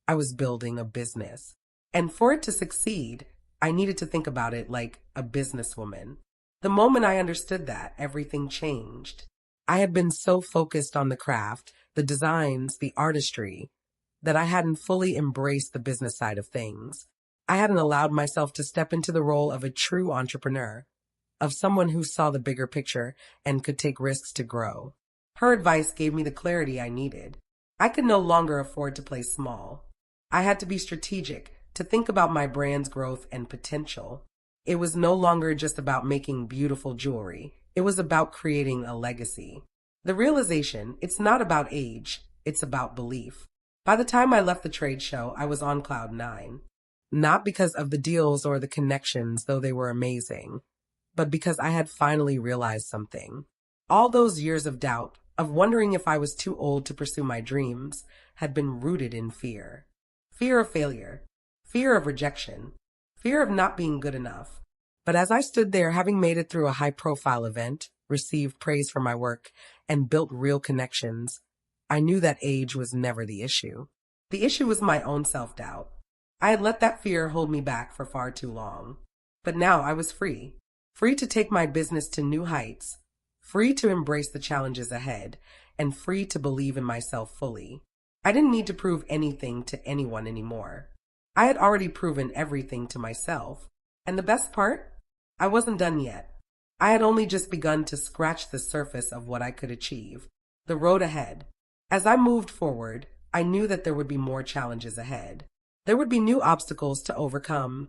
I was building a business. And for it to succeed, I needed to think about it like a businesswoman. The moment I understood that, everything changed. I had been so focused on the craft, the designs, the artistry, that I hadn't fully embraced the business side of things. I hadn't allowed myself to step into the role of a true entrepreneur, of someone who saw the bigger picture and could take risks to grow. Her advice gave me the clarity I needed. I could no longer afford to play small. I had to be strategic, to think about my brand's growth and potential. It was no longer just about making beautiful jewelry. It was about creating a legacy. The realization, it's not about age, it's about belief. By the time I left the trade show, I was on cloud 9. Not because of the deals or the connections, though they were amazing, but because I had finally realized something. All those years of doubt, of wondering if I was too old to pursue my dreams, had been rooted in fear. Fear of failure, fear of rejection, fear of not being good enough. But as I stood there, having made it through a high-profile event, received praise for my work, and built real connections, I knew that age was never the issue. The issue was my own self-doubt. I had let that fear hold me back for far too long. But now I was free. Free to take my business to new heights, free to embrace the challenges ahead, and free to believe in myself fully. I didn't need to prove anything to anyone anymore. I had already proven everything to myself. And the best part? I wasn't done yet. I had only just begun to scratch the surface of what I could achieve. The road ahead. As I moved forward, I knew that there would be more challenges ahead. There would be new obstacles to overcome,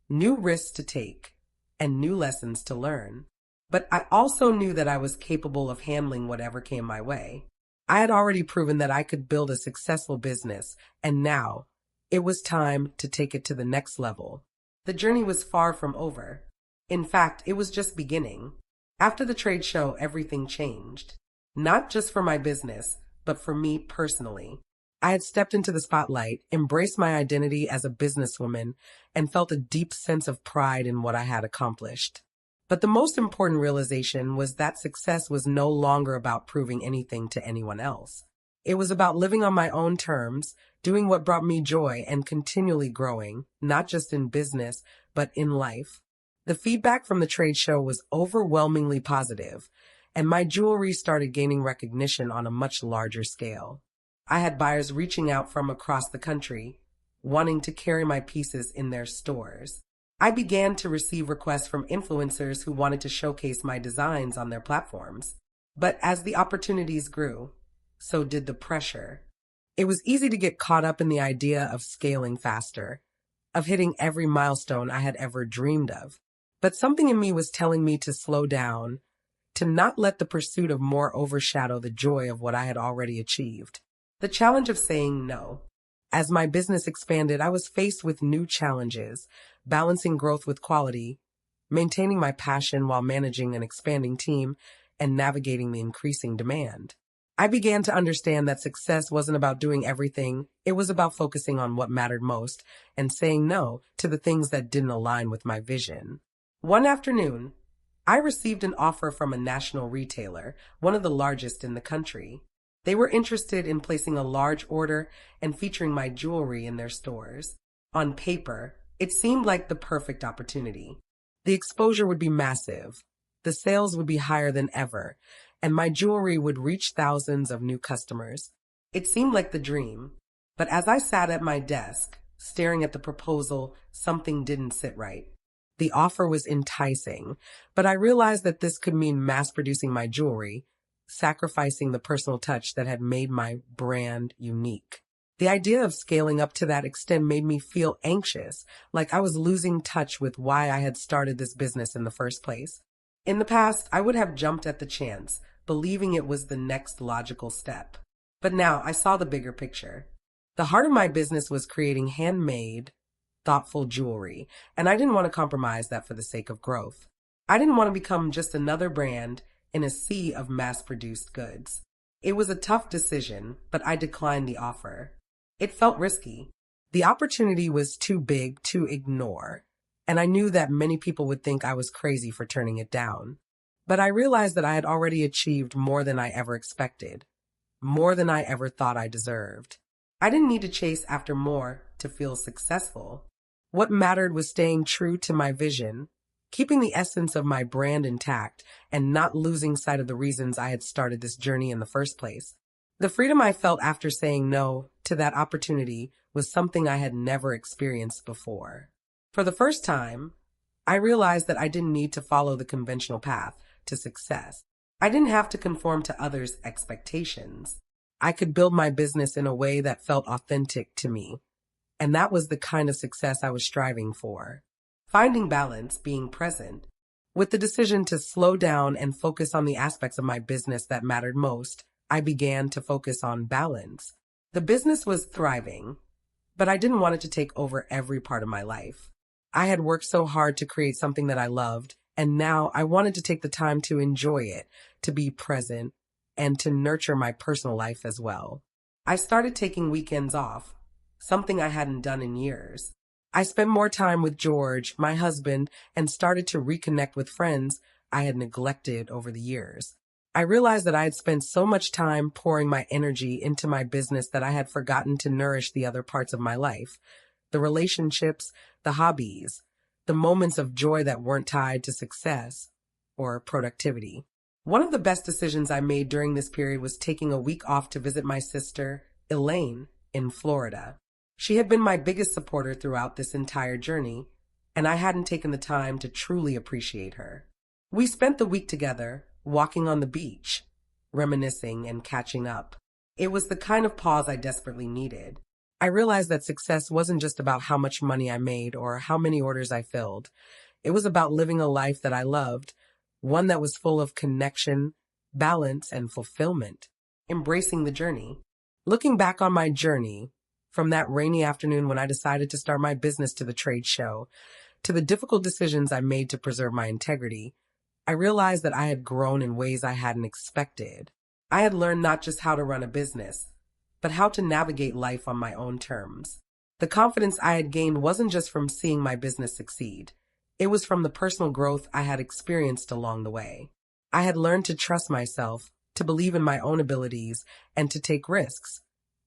new risks to take, and new lessons to learn. But I also knew that I was capable of handling whatever came my way. I had already proven that I could build a successful business, and now it was time to take it to the next level. The journey was far from over. In fact, it was just beginning. After the trade show, everything changed. Not just for my business, but for me personally. I had stepped into the spotlight, embraced my identity as a businesswoman, and felt a deep sense of pride in what I had accomplished. But the most important realization was that success was no longer about proving anything to anyone else. It was about living on my own terms, doing what brought me joy, and continually growing, not just in business, but in life. The feedback from the trade show was overwhelmingly positive, and my jewelry started gaining recognition on a much larger scale. I had buyers reaching out from across the country, wanting to carry my pieces in their stores. I began to receive requests from influencers who wanted to showcase my designs on their platforms. But as the opportunities grew, so did the pressure. It was easy to get caught up in the idea of scaling faster, of hitting every milestone I had ever dreamed of. But something in me was telling me to slow down, to not let the pursuit of more overshadow the joy of what I had already achieved. The challenge of saying no. As my business expanded, I was faced with new challenges, balancing growth with quality, maintaining my passion while managing an expanding team, and navigating the increasing demand. I began to understand that success wasn't about doing everything, it was about focusing on what mattered most and saying no to the things that didn't align with my vision. One afternoon, I received an offer from a national retailer, one of the largest in the country. They were interested in placing a large order and featuring my jewelry in their stores. On paper, it seemed like the perfect opportunity. The exposure would be massive, the sales would be higher than ever, and my jewelry would reach thousands of new customers. It seemed like the dream. But as I sat at my desk, staring at the proposal, something didn't sit right. The offer was enticing, but I realized that this could mean mass-producing my jewelry, sacrificing the personal touch that had made my brand unique. The idea of scaling up to that extent made me feel anxious, like I was losing touch with why I had started this business in the first place. In the past, I would have jumped at the chance, believing it was the next logical step. But now I saw the bigger picture. The heart of my business was creating handmade, thoughtful jewelry, and I didn't want to compromise that for the sake of growth. I didn't want to become just another brand in a sea of mass-produced goods. It was a tough decision, but I declined the offer. It felt risky. The opportunity was too big to ignore, and I knew that many people would think I was crazy for turning it down. But I realized that I had already achieved more than I ever expected, more than I ever thought I deserved. I didn't need to chase after more to feel successful. What mattered was staying true to my vision, keeping the essence of my brand intact, and not losing sight of the reasons I had started this journey in the first place. The freedom I felt after saying no to that opportunity was something I had never experienced before. For the first time, I realized that I didn't need to follow the conventional path to success. I didn't have to conform to others' expectations. I could build my business in a way that felt authentic to me, and that was the kind of success I was striving for. Finding balance, being present. With the decision to slow down and focus on the aspects of my business that mattered most, I began to focus on balance. The business was thriving, but I didn't want it to take over every part of my life. I had worked so hard to create something that I loved, and now I wanted to take the time to enjoy it, to be present, and to nurture my personal life as well. I started taking weekends off, something I hadn't done in years. I spent more time with George, my husband, and started to reconnect with friends I had neglected over the years. I realized that I had spent so much time pouring my energy into my business that I had forgotten to nourish the other parts of my life, the relationships, the hobbies, the moments of joy that weren't tied to success or productivity. One of the best decisions I made during this period was taking a week off to visit my sister, Elaine, in Florida. She had been my biggest supporter throughout this entire journey, and I hadn't taken the time to truly appreciate her. We spent the week together, walking on the beach, reminiscing and catching up. It was the kind of pause I desperately needed. I realized that success wasn't just about how much money I made or how many orders I filled. It was about living a life that I loved, one that was full of connection, balance, and fulfillment. embracing the journey. Looking back on my journey, from that rainy afternoon when I decided to start my business to the trade show, to the difficult decisions I made to preserve my integrity, I realized that I had grown in ways I hadn't expected. I had learned not just how to run a business, but how to navigate life on my own terms. The confidence I had gained wasn't just from seeing my business succeed. It was from the personal growth I had experienced along the way. I had learned to trust myself, to believe in my own abilities, and to take risks,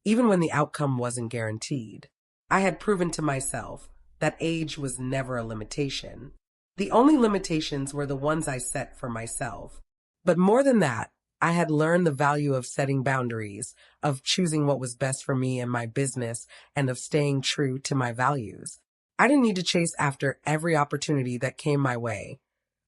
even when the outcome wasn't guaranteed. I had proven to myself that age was never a limitation. The only limitations were the ones I set for myself. But more than that, I had learned the value of setting boundaries, of choosing what was best for me and my business, and of staying true to my values. I didn't need to chase after every opportunity that came my way.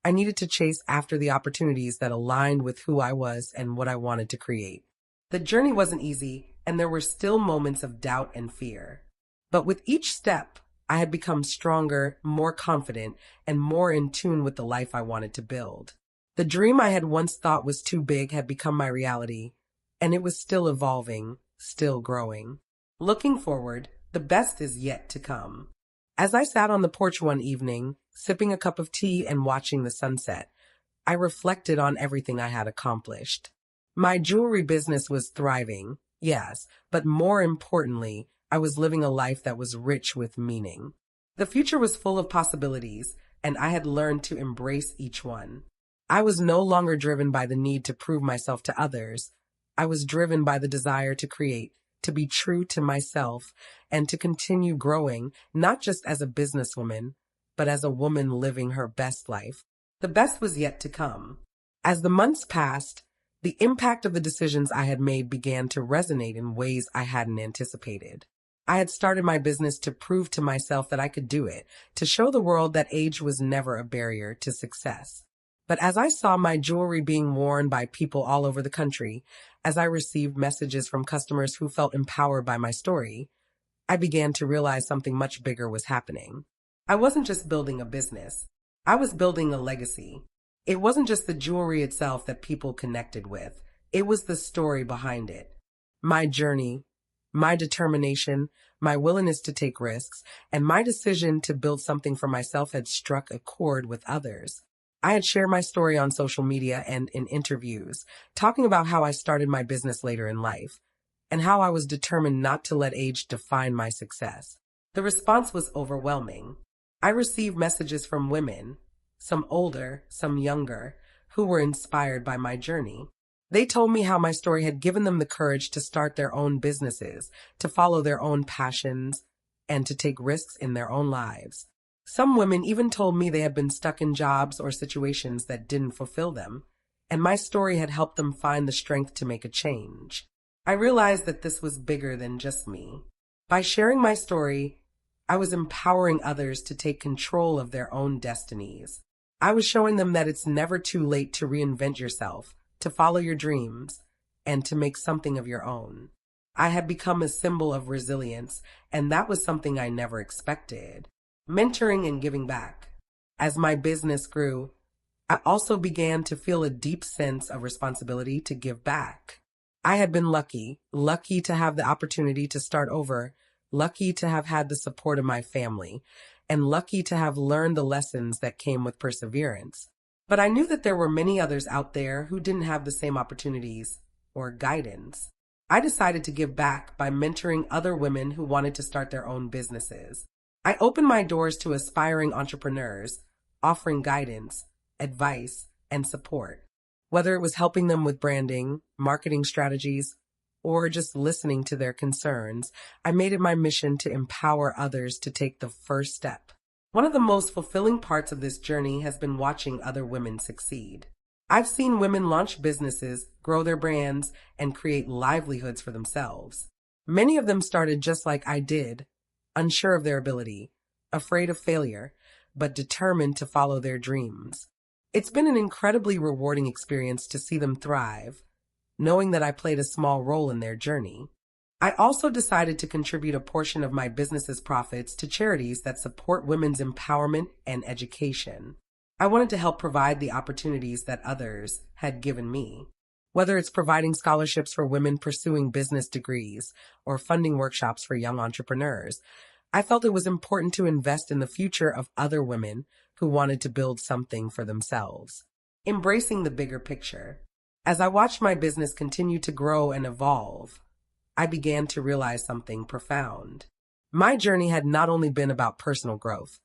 I needed to chase after the opportunities that aligned with who I was and what I wanted to create. The journey wasn't easy, and there were still moments of doubt and fear. But with each step, I had become stronger, more confident, and more in tune with the life I wanted to build. The dream I had once thought was too big had become my reality, and it was still evolving, still growing. Looking forward, the best is yet to come. As I sat on the porch one evening, sipping a cup of tea and watching the sunset, I reflected on everything I had accomplished. My jewelry business was thriving, yes, but more importantly, I was living a life that was rich with meaning. The future was full of possibilities, and I had learned to embrace each one. I was no longer driven by the need to prove myself to others. I was driven by the desire to create, to be true to myself, and to continue growing, not just as a businesswoman, but as a woman living her best life. The best was yet to come. As the months passed, the impact of the decisions I had made began to resonate in ways I hadn't anticipated. I had started my business to prove to myself that I could do it, to show the world that age was never a barrier to success. But as I saw my jewelry being worn by people all over the country, as I received messages from customers who felt empowered by my story, I began to realize something much bigger was happening. I wasn't just building a business. I was building a legacy. It wasn't just the jewelry itself that people connected with. It was the story behind it. My journey, my determination, my willingness to take risks, and my decision to build something for myself had struck a chord with others. I had shared my story on social media and in interviews, talking about how I started my business later in life, and how I was determined not to let age define my success. The response was overwhelming. I received messages from women, some older, some younger, who were inspired by my journey. They told me how my story had given them the courage to start their own businesses, to follow their own passions, and to take risks in their own lives. Some women even told me they had been stuck in jobs or situations that didn't fulfill them, and my story had helped them find the strength to make a change. I realized that this was bigger than just me. By sharing my story, I was empowering others to take control of their own destinies. I was showing them that it's never too late to reinvent yourself, to follow your dreams, and to make something of your own. I had become a symbol of resilience, and that was something I never expected. Mentoring and giving back. As my business grew, I also began to feel a deep sense of responsibility to give back. I had been lucky to have the opportunity to start over, lucky to have had the support of my family, and lucky to have learned the lessons that came with perseverance. But I knew that there were many others out there who didn't have the same opportunities or guidance. I decided to give back by mentoring other women who wanted to start their own businesses. I opened my doors to aspiring entrepreneurs, offering guidance, advice, and support. Whether it was helping them with branding, marketing strategies, or just listening to their concerns, I made it my mission to empower others to take the first step. One of the most fulfilling parts of this journey has been watching other women succeed. I've seen women launch businesses, grow their brands, and create livelihoods for themselves. Many of them started just like I did, unsure of their ability, afraid of failure, but determined to follow their dreams. It's been an incredibly rewarding experience to see them thrive, knowing that I played a small role in their journey. I also decided to contribute a portion of my business's profits to charities that support women's empowerment and education. I wanted to help provide the opportunities that others had given me. Whether it's providing scholarships for women pursuing business degrees or funding workshops for young entrepreneurs, I felt it was important to invest in the future of other women who wanted to build something for themselves. Embracing the bigger picture. As I watched my business continue to grow and evolve, I began to realize something profound. My journey had not only been about personal growth,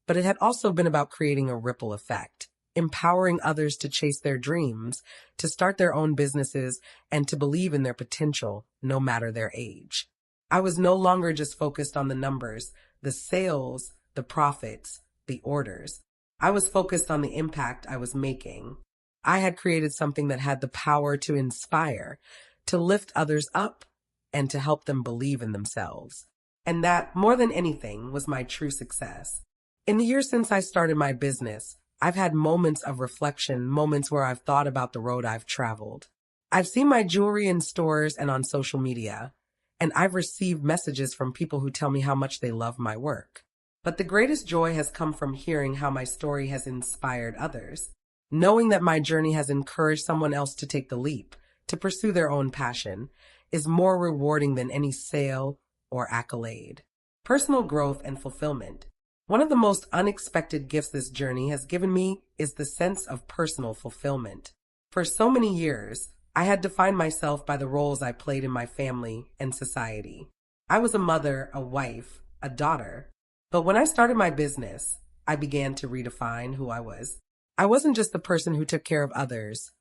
but it had also been about creating a ripple effect, empowering others to chase their dreams, to start their own businesses, and to believe in their potential, no matter their age. I was no longer just focused on the numbers, the sales, the profits, the orders. I was focused on the impact I was making. I had created something that had the power to inspire, to lift others up, and to help them believe in themselves. And that, more than anything, was my true success. In the years since I started my business, I've had moments of reflection, moments where I've thought about the road I've traveled. I've seen my jewelry in stores and on social media, and I've received messages from people who tell me how much they love my work. But the greatest joy has come from hearing how my story has inspired others. Knowing that my journey has encouraged someone else to take the leap, to pursue their own passion, is more rewarding than any sale or accolade. Personal growth and fulfillment. One of the most unexpected gifts this journey has given me is the sense of personal fulfillment. For so many years, I had defined myself by the roles I played in my family and society. I was a mother, a wife, a daughter. But when I started my business, I began to redefine who I was. I wasn't just the person who took care of others.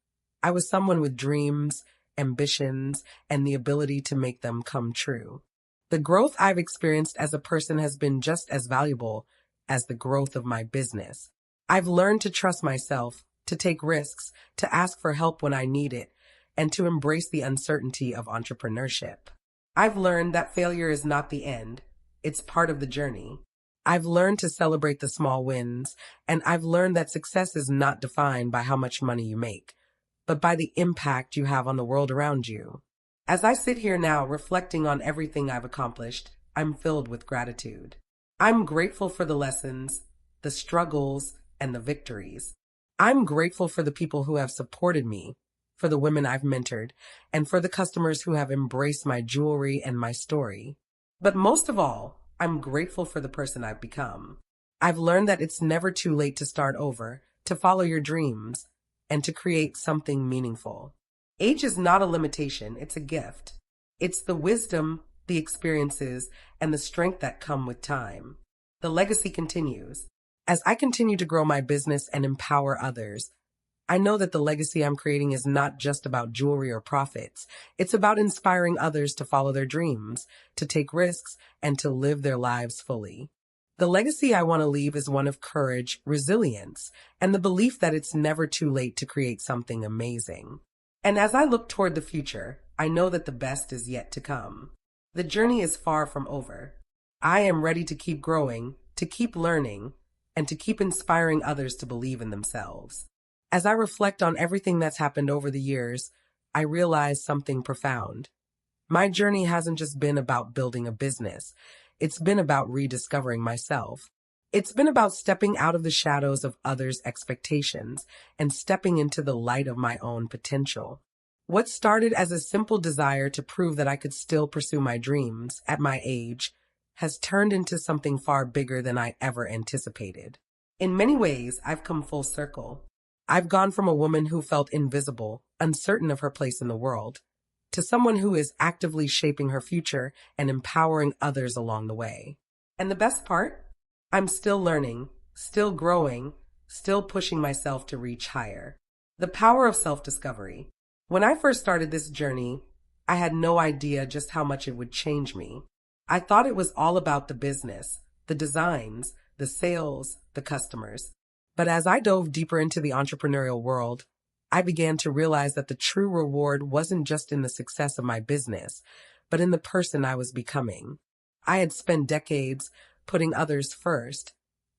I was someone with dreams, ambitions, and the ability to make them come true. The growth I've experienced as a person has been just as valuable as the growth of my business. I've learned to trust myself, to take risks, to ask for help when I need it, and to embrace the uncertainty of entrepreneurship. I've learned that failure is not the end. It's part of the journey. I've learned to celebrate the small wins, and I've learned that success is not defined by how much money you make, but by the impact you have on the world around you. As I sit here now reflecting on everything I've accomplished, I'm filled with gratitude. I'm grateful for the lessons, the struggles, and the victories. I'm grateful for the people who have supported me, for the women I've mentored, and for the customers who have embraced my jewelry and my story. But most of all, I'm grateful for the person I've become. I've learned that it's never too late to start over, to follow your dreams, and to create something meaningful. Age is not a limitation, it's a gift. It's the wisdom, the experiences, and the strength that come with time. The legacy continues. As I continue to grow my business and empower others, I know that the legacy I'm creating is not just about jewelry or profits. It's about inspiring others to follow their dreams, to take risks, and to live their lives fully. The legacy I want to leave is one of courage, resilience, and the belief that it's never too late to create something amazing. And as I look toward the future, I know that the best is yet to come. The journey is far from over. I am ready to keep growing, to keep learning, and to keep inspiring others to believe in themselves. As I reflect on everything that's happened over the years, I realize something profound. My journey hasn't just been about building a business. It's been about rediscovering myself. It's been about stepping out of the shadows of others' expectations and stepping into the light of my own potential. What started as a simple desire to prove that I could still pursue my dreams at my age has turned into something far bigger than I ever anticipated. In many ways, I've come full circle. I've gone from a woman who felt invisible, uncertain of her place in the world, to someone who is actively shaping her future and empowering others along the way. And the best part? I'm still learning, still growing, still pushing myself to reach higher. The power of self-discovery. When I first started this journey, I had no idea just how much it would change me. I thought it was all about the business, the designs, the sales, the customers. But as I dove deeper into the entrepreneurial world, I began to realize that the true reward wasn't just in the success of my business, but in the person I was becoming. I had spent decades putting others first.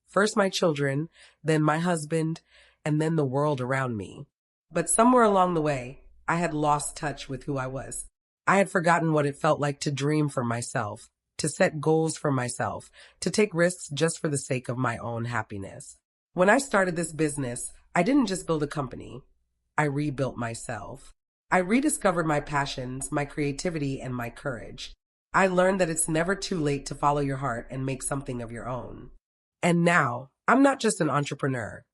First my children, then my husband, and then the world around me. But somewhere along the way, I had lost touch with who I was. I had forgotten what it felt like to dream for myself, to set goals for myself, to take risks just for the sake of my own happiness. When I started this business, I didn't just build a company. I rebuilt myself. I rediscovered my passions, my creativity, and my courage. I learned that it's never too late to follow your heart and make something of your own. And now, I'm not just an entrepreneur.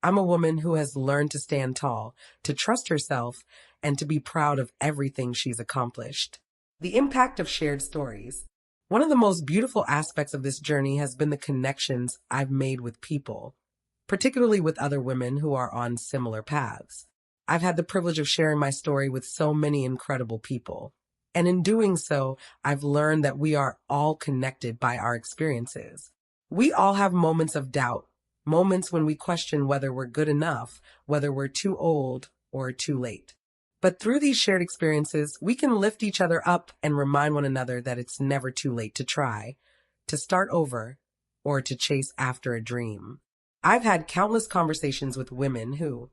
I'm a woman who has learned to stand tall, to trust herself, and to be proud of everything she's accomplished. The impact of shared stories. One of the most beautiful aspects of this journey has been the connections I've made with people, particularly with other women who are on similar paths. I've had the privilege of sharing my story with so many incredible people. And in doing so, I've learned that we are all connected by our experiences. We all have moments of doubt, moments when we question whether we're good enough, whether we're too old or too late. But through these shared experiences, we can lift each other up and remind one another that it's never too late to try, to start over, or to chase after a dream. I've had countless conversations with women who,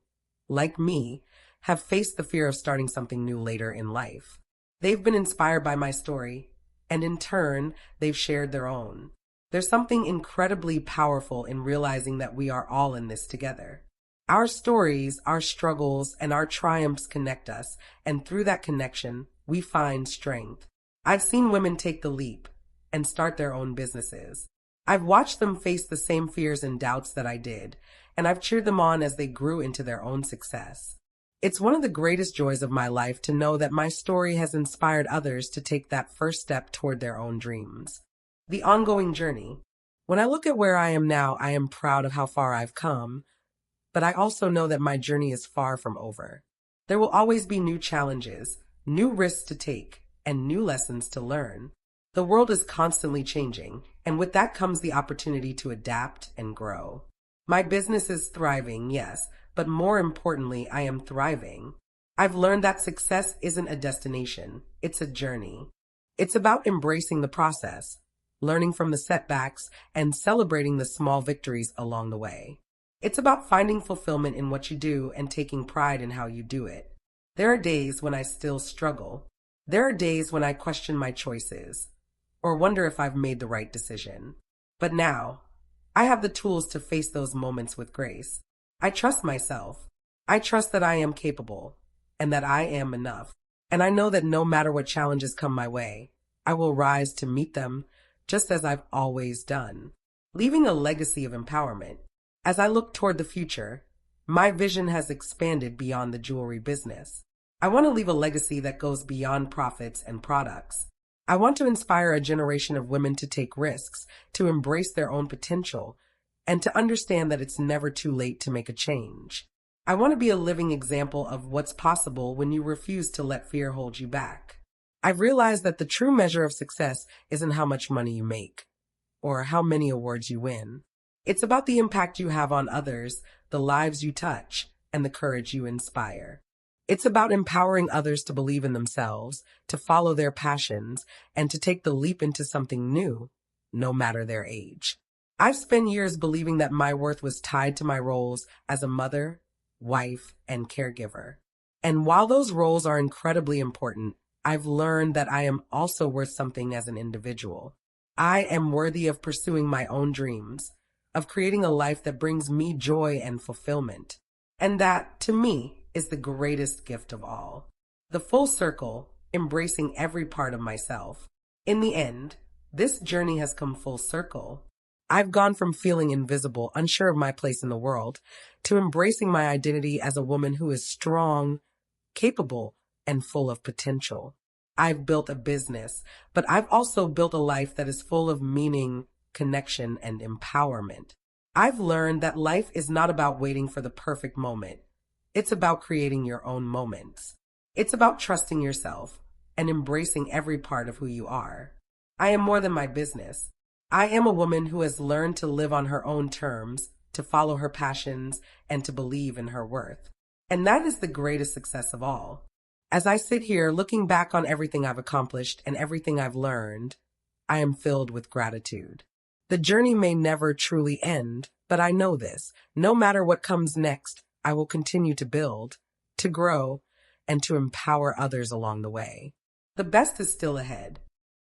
like me, have faced the fear of starting something new later in life. They've been inspired by my story, and in turn, they've shared their own. There's something incredibly powerful in realizing that we are all in this together. Our stories, our struggles, and our triumphs connect us, and through that connection, we find strength. I've seen women take the leap and start their own businesses. I've watched them face the same fears and doubts that I did, and I've cheered them on as they grew into their own success. It's one of the greatest joys of my life to know that my story has inspired others to take that first step toward their own dreams. The ongoing journey. When I look at where I am now, I am proud of how far I've come, but I also know that my journey is far from over. There will always be new challenges, new risks to take, and new lessons to learn. The world is constantly changing, and with that comes the opportunity to adapt and grow. My business is thriving, yes, but more importantly, I am thriving. I've learned that success isn't a destination, it's a journey. It's about embracing the process, learning from the setbacks, and celebrating the small victories along the way. It's about finding fulfillment in what you do and taking pride in how you do it. There are days when I still struggle. There are days when I question my choices, or wonder if I've made the right decision. But now, I have the tools to face those moments with grace. I trust myself. I trust that I am capable, and that I am enough. And I know that no matter what challenges come my way, I will rise to meet them, just as I've always done, leaving a legacy of empowerment. As I look toward the future, my vision has expanded beyond the jewelry business. I want to leave a legacy that goes beyond profits and products. I want to inspire a generation of women to take risks, to embrace their own potential, and to understand that it's never too late to make a change. I want to be a living example of what's possible when you refuse to let fear hold you back. I've realized that the true measure of success isn't how much money you make, or how many awards you win. It's about the impact you have on others, the lives you touch, and the courage you inspire. It's about empowering others to believe in themselves, to follow their passions, and to take the leap into something new, no matter their age. I've spent years believing that my worth was tied to my roles as a mother, wife, and caregiver. And while those roles are incredibly important, I've learned that I am also worth something as an individual. I am worthy of pursuing my own dreams, of creating a life that brings me joy and fulfillment. And that, to me, is the greatest gift of all. The full circle, embracing every part of myself. In the end, this journey has come full circle. I've gone from feeling invisible, unsure of my place in the world, to embracing my identity as a woman who is strong, capable, and full of potential. I've built a business, but I've also built a life that is full of meaning, connection, and empowerment. I've learned that life is not about waiting for the perfect moment. It's about creating your own moments. It's about trusting yourself and embracing every part of who you are. I am more than my business. I am a woman who has learned to live on her own terms, to follow her passions, and to believe in her worth. And that is the greatest success of all. As I sit here looking back on everything I've accomplished and everything I've learned, I am filled with gratitude. The journey may never truly end, but I know this. No matter what comes next, I will continue to build, to grow, and to empower others along the way. The best is still ahead.